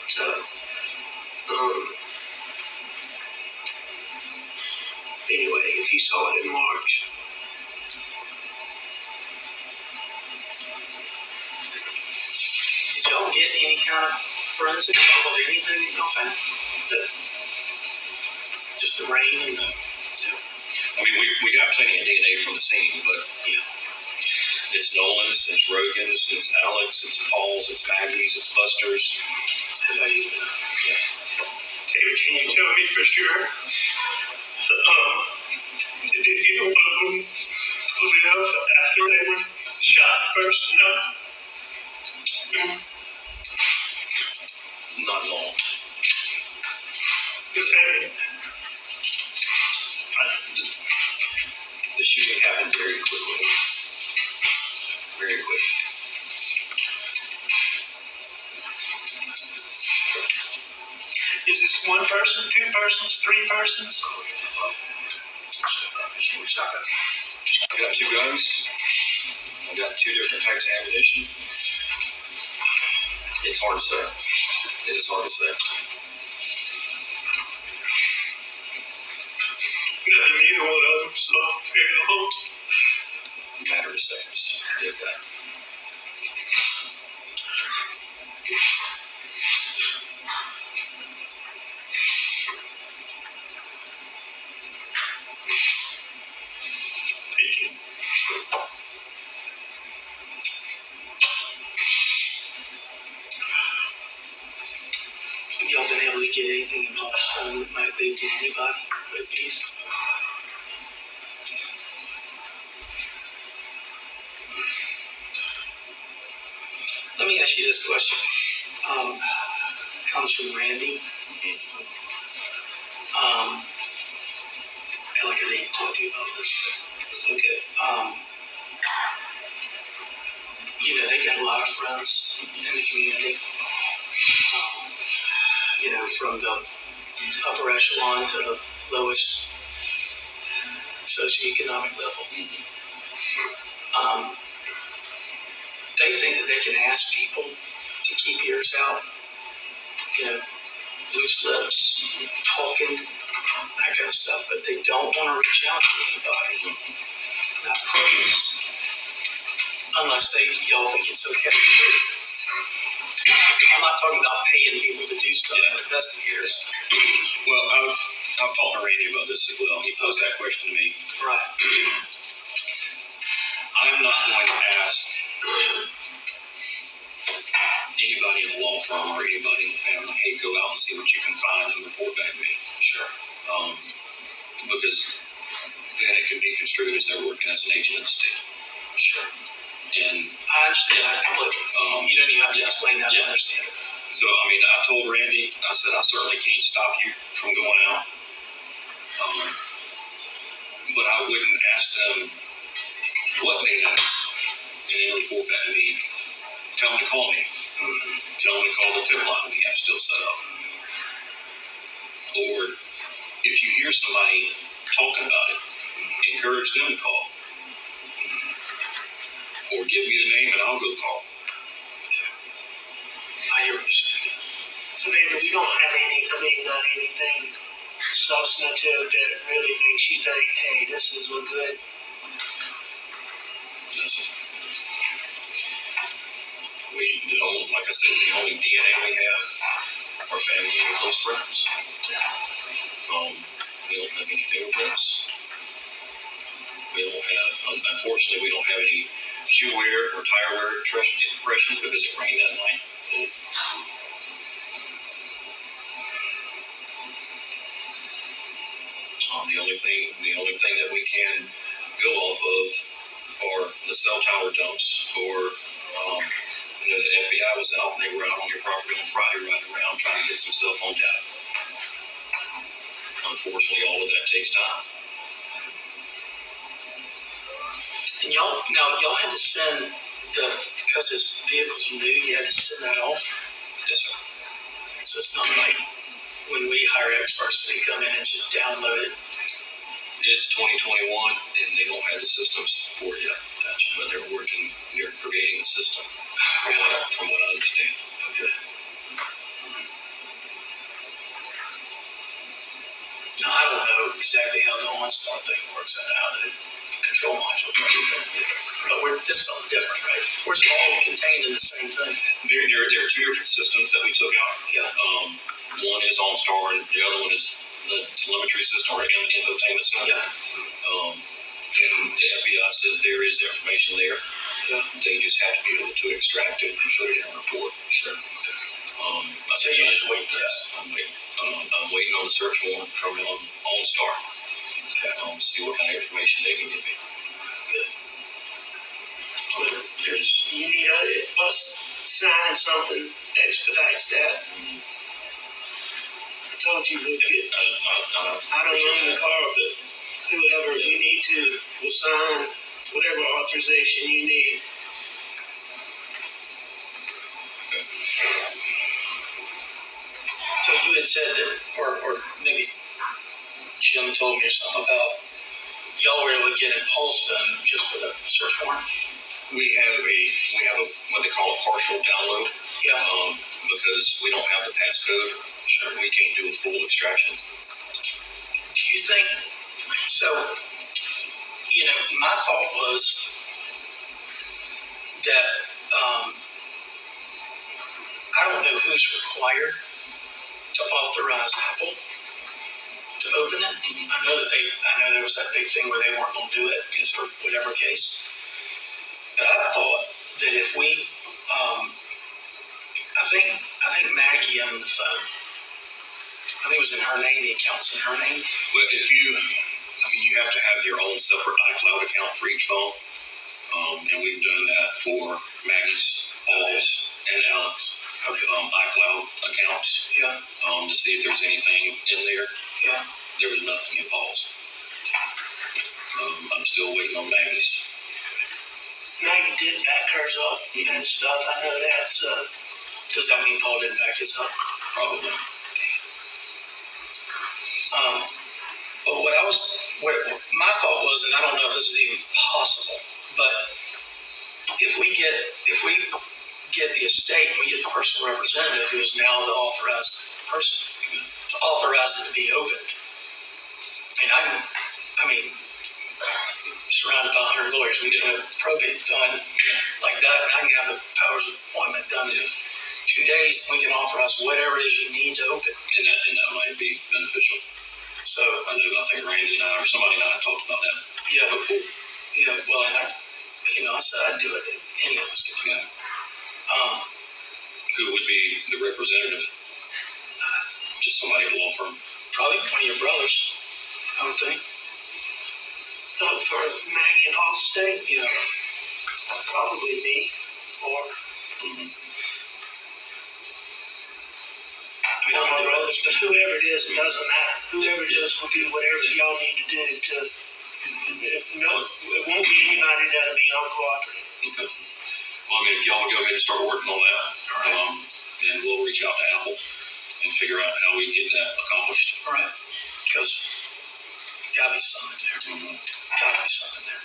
So, anyway, if he saw it in March. Did y'all get any kind of forensic of anything that y'all found? Just the rain and the... I mean, we got plenty of DNA from the scene, but it's Nolan's, it's Rogan's, it's Alex, it's Paul's, it's Maggie's, it's Buster's. David, can you tell me for sure? Did either one of them live after they were shot first time? Not long. Is that The shooting happened very quickly. Very quick. Is this one person, two persons, three persons? I got two guns. I got two different types of ammunition. It's hard to say. It is hard to say. And neither one of them suffered very long. Matter of seconds, if that. Thank you. Have y'all been able to get anything in Paul's phone that might lead to anybody but peace? Let me ask you this question. Comes from Randy. I feel like I didn't talk to you about this, but it's okay. They got a lot of friends in the community. From the upper echelon to the lowest socioeconomic level. They think that they can ask people to keep ears out, loose lips, talking, that kind of stuff, but they don't want to reach out to anybody. Not police, unless y'all think it's okay. I'm not talking about paying people to do stuff, investigators. Well, I've talked to Randy about this as well. He posed that question to me. Right. I'm not going to ask anybody in the law firm or anybody in the family, hey, go out and see what you can find and report back to me. Sure. Because then it can be construed as they're working as an agent of the state. Sure. And I understand that completely. You don't even have to explain that. I understand. So, I told Randy, I said, I certainly can't stop you from going out. But I wouldn't ask them what they know in a report back to me, tell them to call me. Tell them to call the tip line we have still set up. Or if you hear somebody talking about it, encourage them to call. Or give me the name and I'll go call. I hear what you're saying. So David, we don't have not anything substantive that really makes you think, hey, this is a good. We don't, like I said, the only DNA we have are family and close friends. We don't have any fingerprints. We don't have, unfortunately, we don't have any shoe wear or tire wear impressions because it rained that night. The only thing that we can go off of are the cell tower dumps, or the FBI was out and they were out on your property on Friday riding around trying to get some cell phone data. Unfortunately, all of that takes time. And y'all had to send because this vehicle's new, you had to send that off. Yes, sir. So it's not like when we hire experts, they come in and just download it. It's 2021 and they don't have the systems for it yet. But they're creating a system from what I understand. Okay. Now, I don't know exactly how the OnStar thing works. I know how the control module works. But this is something different, right? We're all contained in the same thing. There are two different systems that we took out. Yeah. One is OnStar and the other one is the telemetry system or infotainment center. Yeah. And the FBI says there is information there. Yeah. They just have to be able to extract it and put it in a report. Sure. So you just wait for that? I'm waiting on the search warrant from OnStar. Okay. To see what kind of information they can give me. Good. You need us signing something expedites that. I told you we'll get. I don't own the car, but whoever you need to will sign whatever authorization you need. So you had said that, or maybe Jim told me or something about y'all were able to get impulse them just with a search warrant. We have a what they call a partial download. Yeah. Because we don't have the passcode. Sure. We can't do a full extraction. Do you think so? My thought was that I don't know who's required to authorize Apple to open it. Mm-hmm. I know there was that big thing where they weren't going to do it for whatever case. But I thought that if we, I think Maggie owned the phone. I think it was in her name. The account was in her name. Well, you have to have your own separate iCloud account for each phone. And we've done that for Maggie's, Paul's, and Alex. Okay. iCloud accounts. Yeah. To see if there's anything in there. Yeah. There was nothing in Paul's. I'm still waiting on Maggie's. Maggie did back hers up and stuff. I know that. Does that mean Paul didn't back his up? Probably. But what my thought was, and I don't know if this is even possible, but if we get the estate, and we get the personal representative who is now the authorized person to authorize it to be opened. I mean, surrounded by 100 lawyers, we get a probate done like that, and I can have the powers of appointment done in 2 days, and we can authorize whatever it is you need to open. And that might be beneficial. So I think Randy and I, or somebody and I talked about that. Yeah, before. Yeah, well, and I said I'd do it. Any of us could do it. Who would be the representative? Just somebody at the law firm. Probably one of your brothers, I would think. For Maggie and Paul's estate? Yeah. Probably me, or one of my brothers, but whoever it is, it doesn't matter. Whoever it is will do whatever y'all need to do to. No, it won't be anybody that'll be uncooperative. Okay. Well, I mean, if y'all would go ahead and start working on that, then we'll reach out to Apple and figure out how we get that accomplished. All right, because gotta be something there. Gotta be something there.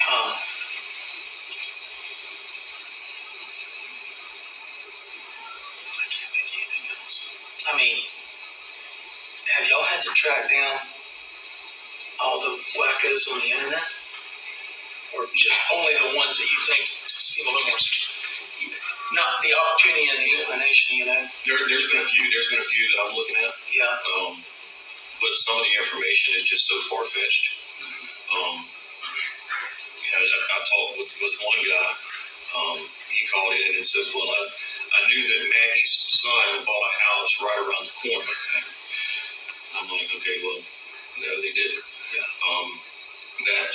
I can't think of anything else. I mean, have y'all had to track down all the wackos on the internet? Or just only the ones that you think seem a little more, not the opportunity and the inclination, you know? There's been a few that I'm looking at. Yeah. But some of the information is just so far-fetched. I talked with one guy. He called in and says, well, I knew that Maggie's son bought a house right around the corner. I'm like, okay, well, no, they didn't. Yeah. That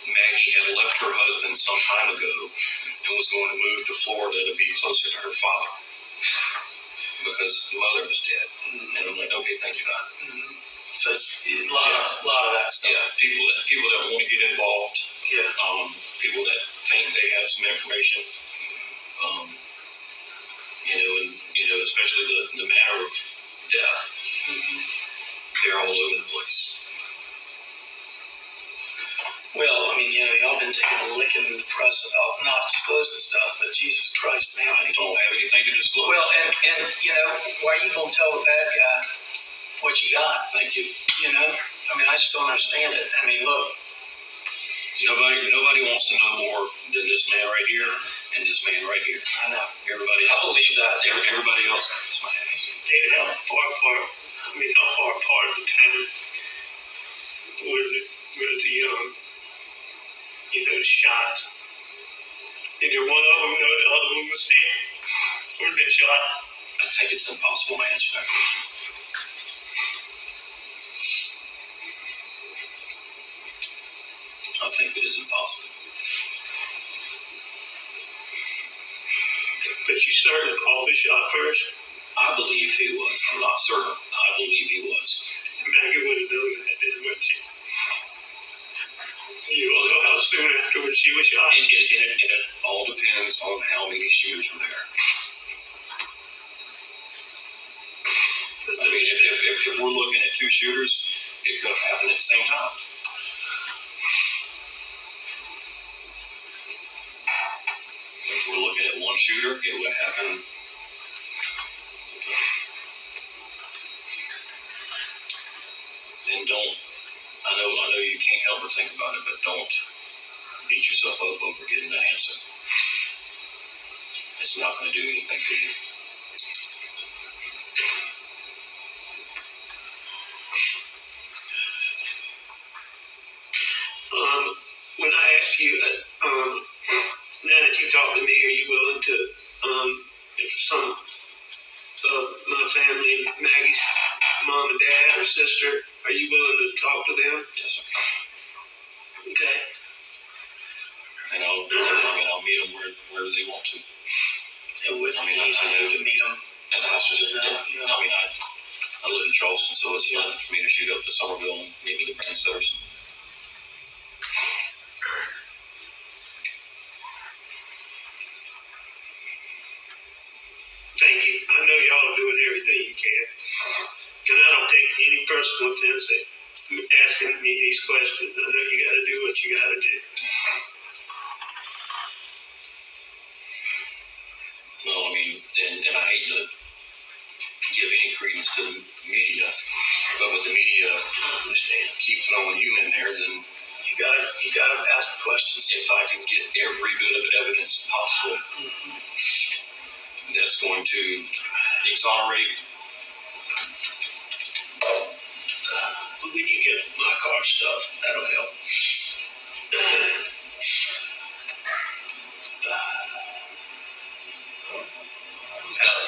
Maggie had left her husband some time ago and was going to move to Florida to be closer to her father because the mother was dead. And I'm like, okay, thank you, God. So it's a lot of that stuff. Yeah, people that want to get involved. Yeah. People that think they have some information. Especially the matter of death. They're all over the place. Well, I mean, y'all been taking a licking in the press about not disclosing stuff, but Jesus Christ, man. I don't have anything to disclose. Well, and why are you going to tell the bad guy what you got? Thank you. I mean, I just don't understand it. I mean, look. Nobody wants to know more than this man right here and this man right here. I know. Everybody else. I believe that. Everybody else is my ass. David, how far apart the time were the shot? Either one of them know the other one was dead or been shot? I think it's impossible to answer that question. I think it is impossible. But you certain Paul was shot first? I believe he was. I'm not certain. I believe he was. Maggie would have known that, wouldn't she? You don't know how soon afterwards she was shot? And it all depends on how many shooters are there. I mean, if we're looking at two shooters, it could have happened at the same time. If we're looking at one shooter, it would have happened. And I know you can't help but think about it, but don't beat yourself up over getting the answer. It's not going to do anything to you. When I ask you, now that you talked to me, are you willing to, if some of my family, Maggie's mom and dad or sister, are you willing to talk to them? Yes, sir. Okay. And I'll meet them where they want to. It would be easy to meet them. And I live in Charleston, so it's nothing for me to shoot up to Somerville and meet with the Brandsters. Thank you. I know y'all are doing everything you can. And I don't take any personal offense at asking me these questions. I know you got to do what you got to do. No, I mean, and I hate to give any credence to the media, but with the media keep throwing you in there, then you gotta ask the questions. If I can get every bit of evidence possible, that's going to exonerate. When you get my car stuff, that'll help.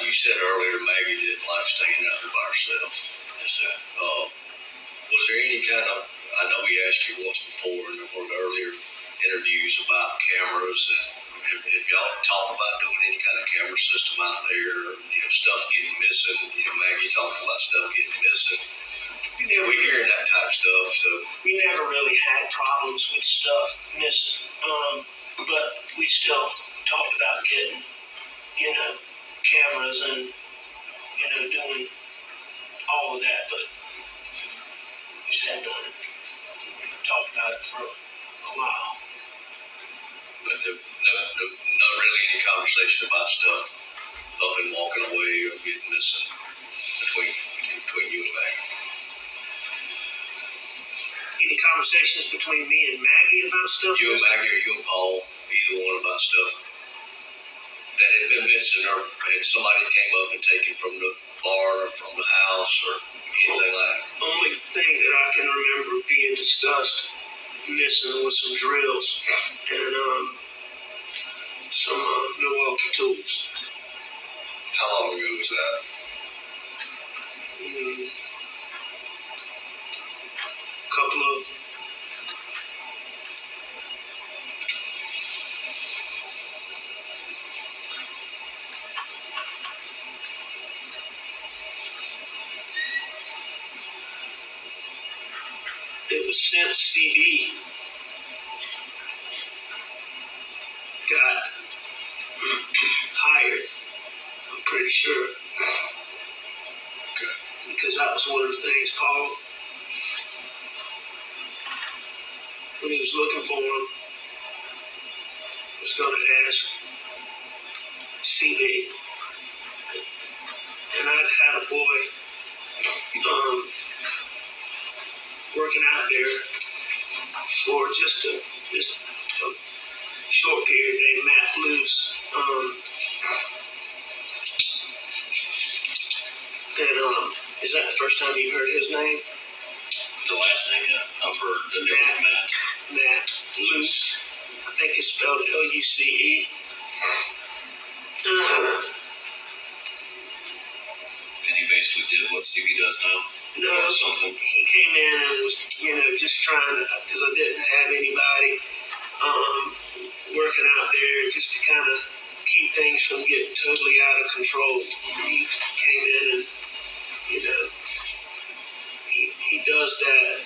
You said earlier Maggie didn't like staying out there by herself. Yes, sir. Was there any kind of, I know we asked you once before in one of the earlier interviews about cameras, and if y'all talk about doing any kind of camera system out there, stuff getting missing, Maggie talking about stuff getting missing. we're hearing that type of stuff, so. we never really had problems with stuff missing. But we still talked about getting, cameras and, doing all of that, but we just hadn't done it. We talked about it for a while. But not really any conversation about stuff up and walking away or getting missing between you and Maggie. Any conversations between me and Maggie about stuff? You and Maggie or you and Paul, either one about stuff that had been missing or had somebody came up and taken from the bar or from the house or anything like that. Only thing that I can remember being discussed missing was some drills and some Milwaukee tools. How long ago was that? Couple of it was since CD got hired, I'm pretty sure. Because that was one of the things Paul, when he was looking for him, was going to ask CB. And I'd had a boy working out there for just a short period named Matt Luce. Is that the first time you've heard his name? The last name, yeah. I've heard the name Matt. Matt Luce. I think it's spelled Luce. And he basically did what CB does now. No, Or something. he came in and was, just trying to, because I didn't have anybody working out there, just to kind of keep things from getting totally out of control. He came in and, he does that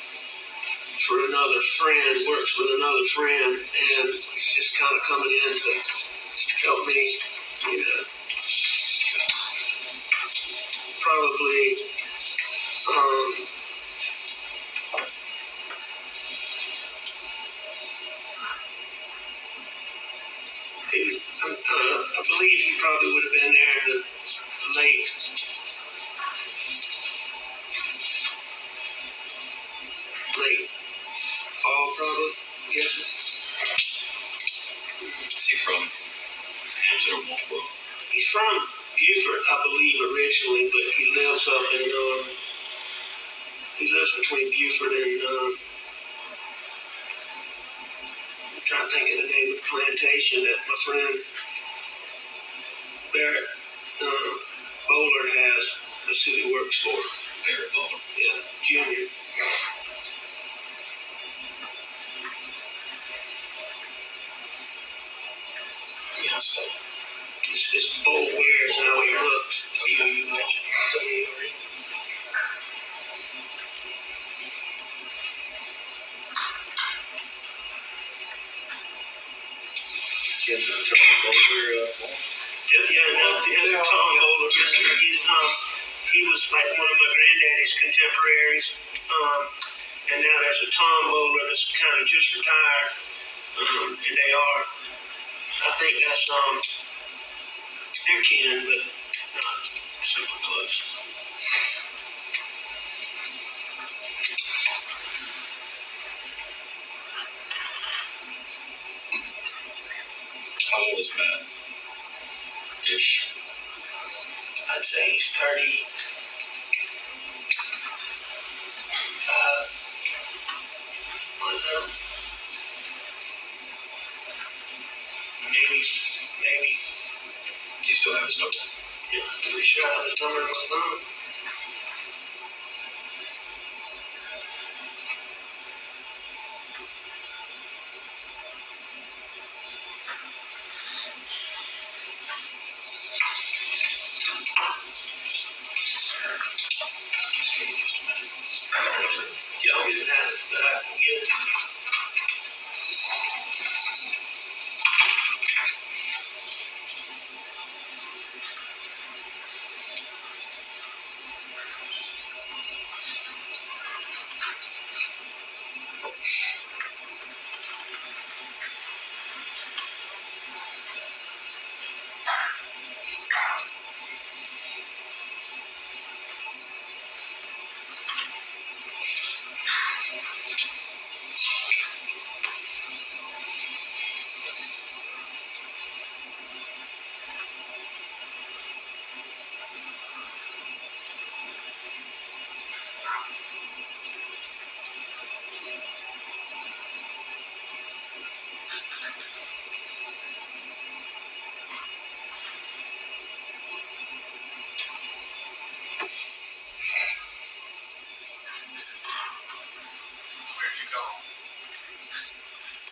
for another friend, works with another friend, and he's just kind of coming in to help me, probably, I believe he probably would have been there in the late fall, probably, I'm guessing. Is he from Hampton or Walterboro? He's from Beaufort, I believe, originally, but he lives up in, he lives between Beaufort and, I'm trying to think of the name of the plantation that my friend Barrett Bowler has. That's who he works for. Barrett Bowler. Yeah, Junior. Yeah, so it's Bowl Ware is how he looks. W-U-R-E. Yeah, Tom Bowler. Yes, sir. He was like one of my granddaddy's contemporaries. And now there's a Tom Bowler that's kind of just retired. And they are, I think that's they're kin, but not super close. How old is Matt? Ish. I'd say he's 35. Maybe. Do you still have his number? Yeah, I'm pretty sure I have his number on my phone.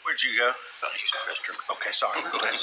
Where'd you go? Thought I used the restroom. Okay, sorry. Go ahead.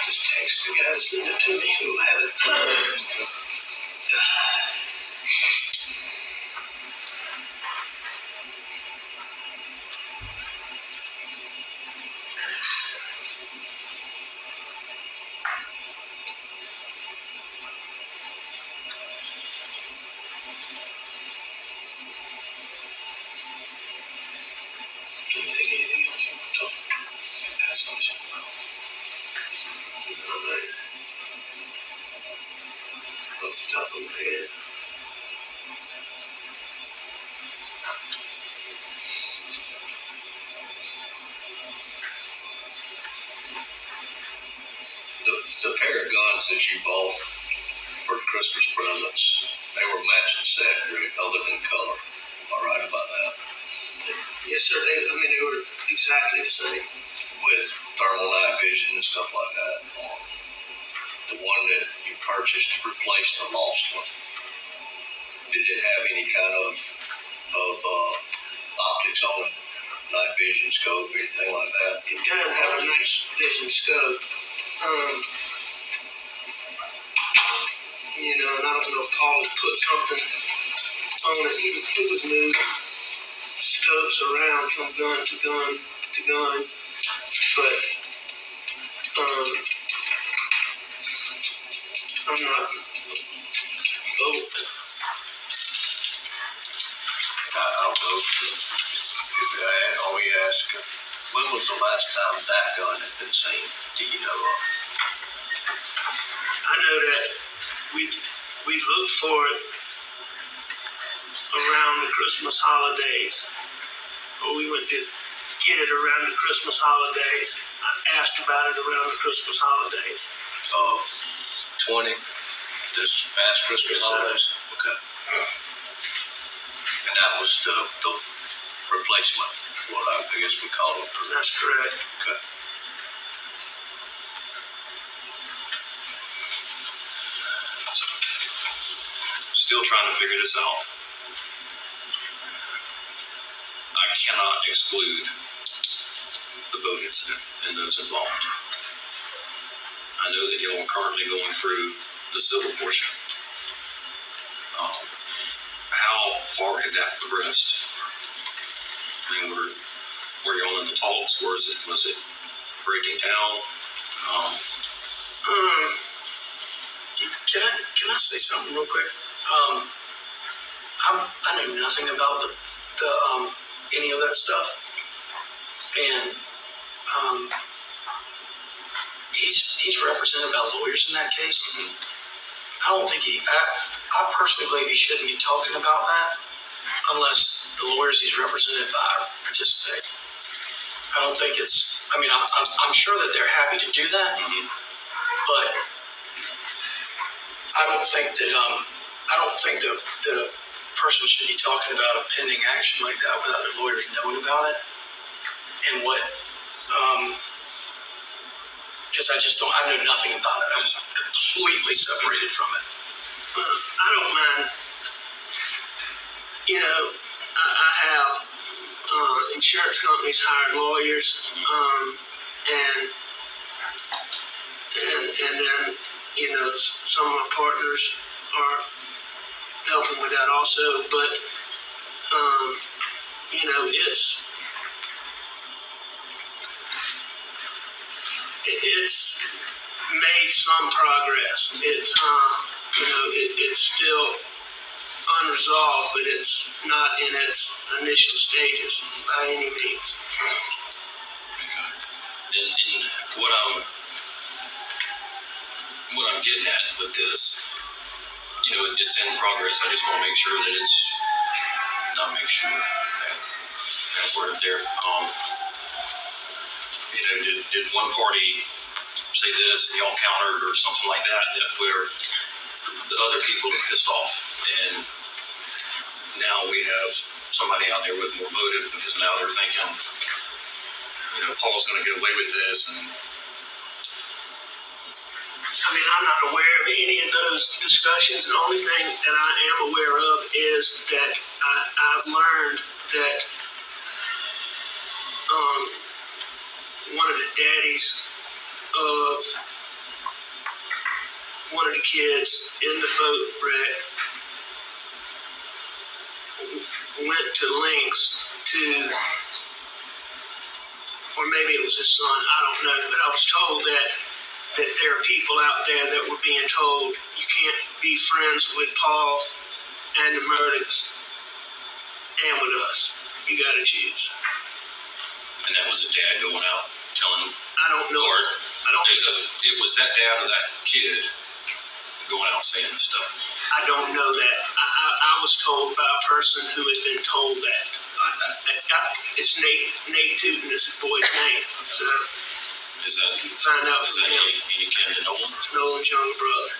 Just text the guy to send it to me. Who'll have it? Can you think of anything else you want to talk? Ask questions about? No, man. Off the top of my head. The pair of guns that you bought for Christmas presents, they were matching set, other than color. Am I right about that? Yes, sir. They were exactly the same. With thermal night vision and stuff like that. The one that you purchased to replace the lost one, did it have any kind of optics on it? Night vision scope, anything like that? It doesn't have a night vision scope. And I don't know if Paul had put something on it. He would move scopes around from gun to gun to gun. But, I'm not, I'll go if I only ask, when was the last time that gun had been seen? Do you know of? I know that we looked for it around the Christmas holidays. Or we went to get it around the Christmas holidays. I asked about it around the Christmas holidays. Of 20, this past Christmas Yes, sir. holidays? Okay. And that was the replacement, what I guess we call it. That's correct. Okay. Still trying to figure this out. I cannot exclude the boat incident and those involved. I know that y'all are currently going through the civil portion. How far had that progressed? I mean, were y'all in the talks? Was it breaking down? Can I say something real quick? I know nothing about the any of that stuff, and he's represented by lawyers in that case. Mm-hmm. I don't think I personally believe he shouldn't be talking about that unless the lawyers he's represented by participate. I don't think it's. I mean, I'm sure that they're happy to do that, Mm-hmm. but I don't think that that a person should be talking about a pending action like that without their lawyers knowing about it. And what, because I know nothing about it. I'm completely separated from it. I don't mind. You know, I have insurance companies hired lawyers, and then, you know, some of my partners are helping with that also. But you know, it's made some progress. It's you know, it's still unresolved, but it's not in its initial stages by any means. And what I'm getting at with this, you know, it's in progress. I just want to make sure that it's not make sure that word there. You know, did one party say this and y'all countered or something like that where the other people are pissed off, and now we have somebody out there with more motive because now they're thinking, you know, Paul's going to get away with this. And I mean, I'm not aware of any of those discussions. The only thing that I am aware of is that I've learned that one of the daddies of one of the kids in the boat wreck went to lengths to, or maybe it was his son, I don't know, but I was told that there are people out there that were being told you can't be friends with Paul and the Murdaughs and with us. You got to choose. and that was a dad going out telling, I don't know. or I don't. it was that dad or that kid going out saying this stuff. I don't know that. I was told by a person who had been told that. It's Nate Tootin is the boy's name. So Is that, you can find out is from that him. any kin to Nolan? It's Nolan's younger brother.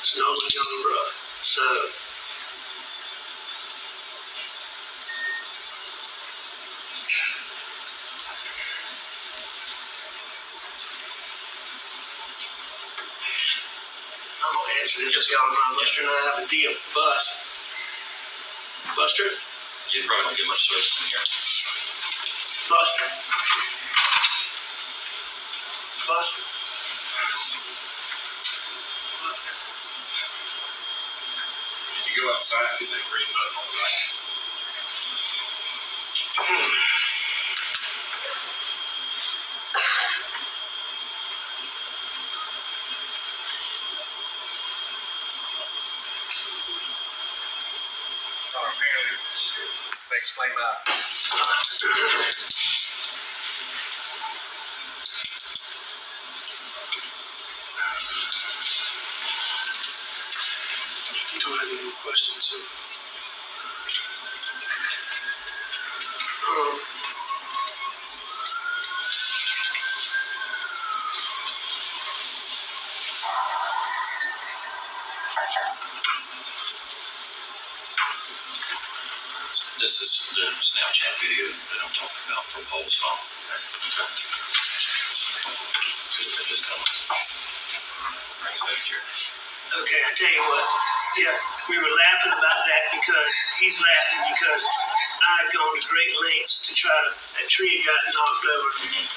It's Nolan's younger brother. So I'm gonna answer this if y'all mind. Buster and I have a deal. Buster? You probably don't get much service in here. Buster. If you go outside, hit that green button on the right. Apparently, they explain that. You don't have any more questions, so. This is the Snapchat video that I'm talking about from Paul's phone. Okay, I tell you what. Yeah, we were laughing about that because he's laughing because I'd gone to great lengths to try to, that tree got knocked over,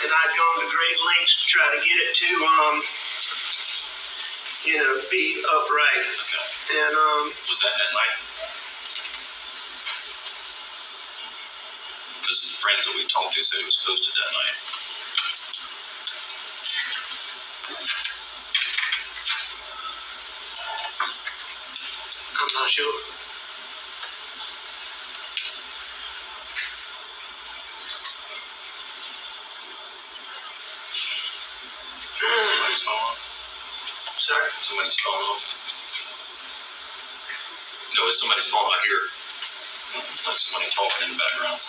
and I'd gone to great lengths to try to get it to, you know, be upright. Okay. And, Was that night? Because the friends that we talked to said it was posted that night. I'm not sure. Somebody's phone on? Sorry? Somebody's phone on? No, it's somebody's phone I hear. Like somebody talking in the background.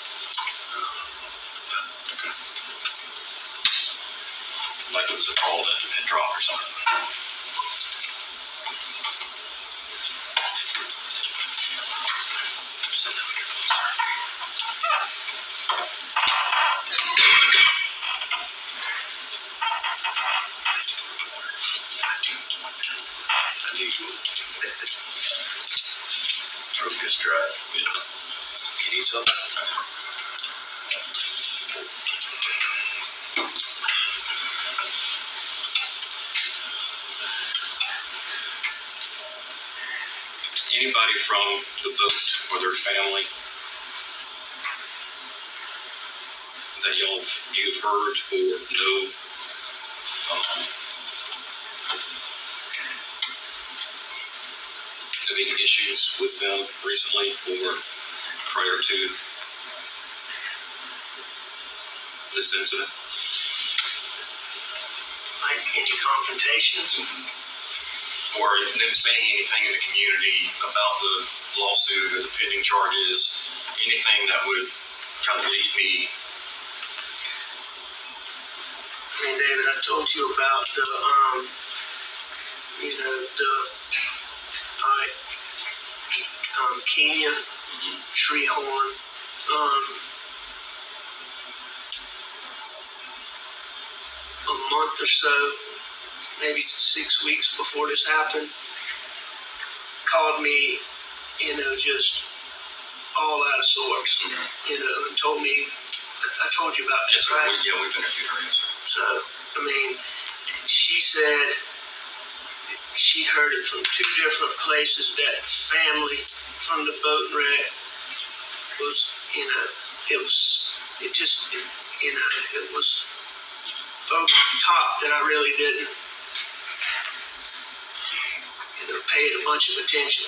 Okay. Like it was a call that had dropped or something. usual. Throat gets dry. Yeah. You need some? Anybody from the boat or their family that you've heard or know of any issues with them recently or prior to this incident? Like any confrontations? Or them saying anything in the community about the lawsuit or the pending charges, anything that would kind of lead me. I mean, David, I told you about the, Kenya tree horn. A month or so, maybe 6 weeks before this happened, called me, just all out of sorts, and told me, I told you about Yes, this, sir. right? We've interviewed her, yes, sir. So, I mean, she said she'd heard it from 2 different places that family from the boat wreck was, it was over the top that I really didn't, pay it a bunch of attention.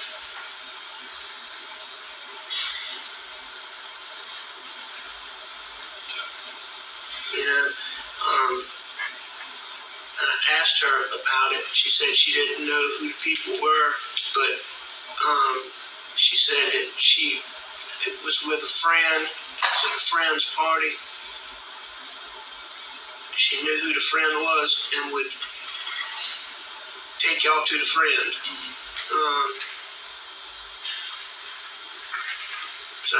And I asked her about it. She said she didn't know who the people were, but she said that it was with a friend. It was at a friend's party. She knew who the friend was and would take y'all to the friend. So,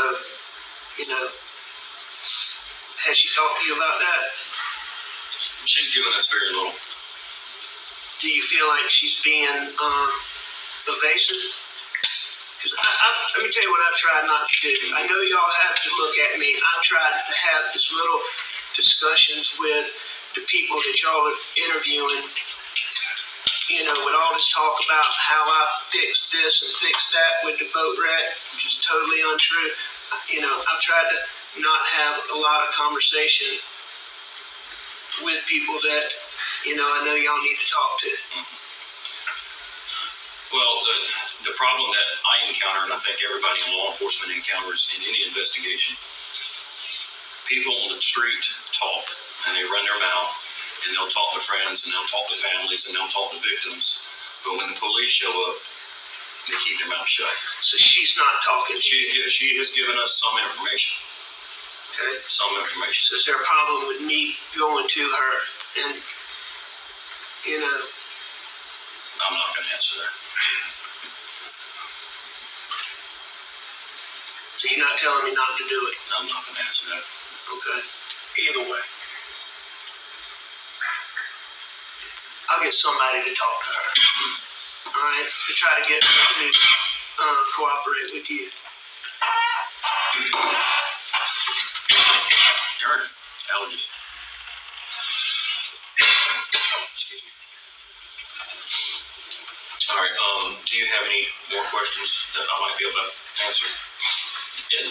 has she talked to you about that? She's given us very little. Do you feel like she's being evasive? Because let me tell you what I've tried not to do. I know y'all have to look at me. I've tried to have as little discussions with the people that y'all are interviewing, with all this talk about how I fixed this and fixed that with the boat wreck, which is totally untrue. I've tried to not have a lot of conversation with people that, I know y'all need to talk to. Well, the problem that I encounter, and I think everybody in law enforcement encounters in any investigation, people on the street talk and they run their mouth and they'll talk to friends and they'll talk to families and they'll talk to victims. But when the police show up, they keep their mouth shut. So she's not talking. She has given us some information. Okay. Some information. So is there a problem with me going to her and, I'm not going to answer that. So you're not telling me not to do it? I'm not going to answer that. Okay. Either way. I'll get somebody to talk to her. All right? To try to get her to cooperate with you. Darn, allergies. Excuse me. All right, do you have any more questions that I might be able to answer? And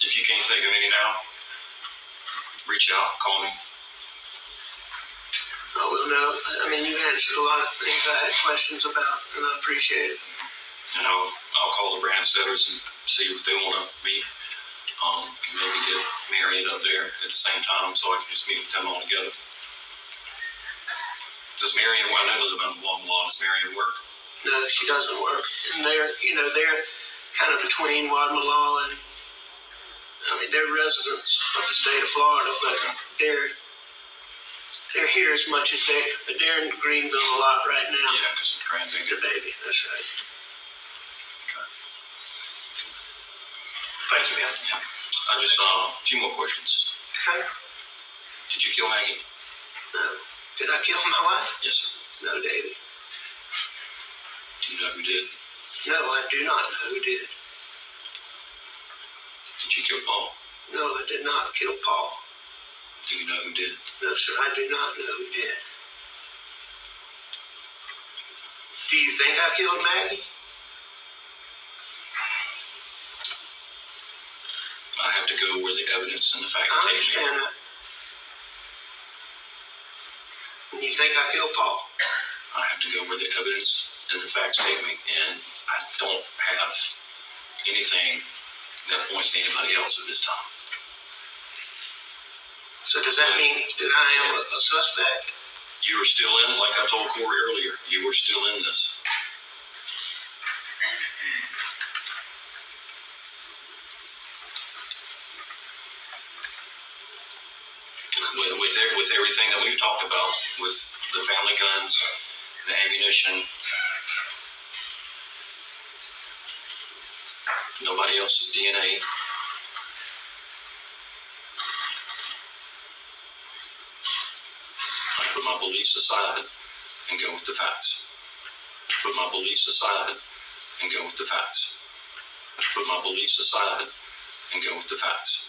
if you can't think of any now, reach out, call me. Oh, well, no. I mean, you answered a lot of things I had questions about, and I appreciate it. And I'll call the Brandstetters and see if they want to meet. Maybe get Marion up there at the same time so I can just meet with them all together. Does Marion, I know they live on Long Law, does Marion work? No, she doesn't work. And they're kind of between Wadmalaw and, they're residents of the state of Florida, but they're here as much as but they're in Greenville a lot right now. Yeah, because of the grandbaby. The baby, that's right. Okay. Thank you, man. Yeah. I just, a few more questions. Okay. Did you kill Maggie? No. Did I kill my wife? Yes, sir. No, David. know who did? No, I do not know who did. Did you kill Paul? No, I did not kill Paul. Do you know who did? No, sir, I do not know who did. Do you think I killed Maggie? I have to go where the evidence and the facts I take me. understand that. And you think I killed Paul? I have to go where the evidence and the facts take me, and I don't have anything that points to anybody else at this time. So does that mean that I am a suspect? You were still in, like I told Corey earlier, you were still in this. With everything that we've talked about, with the family guns, the ammunition, nobody else's DNA. I put my beliefs aside and go with the facts. Put my beliefs aside and go with the facts. Put my beliefs aside and go with the facts.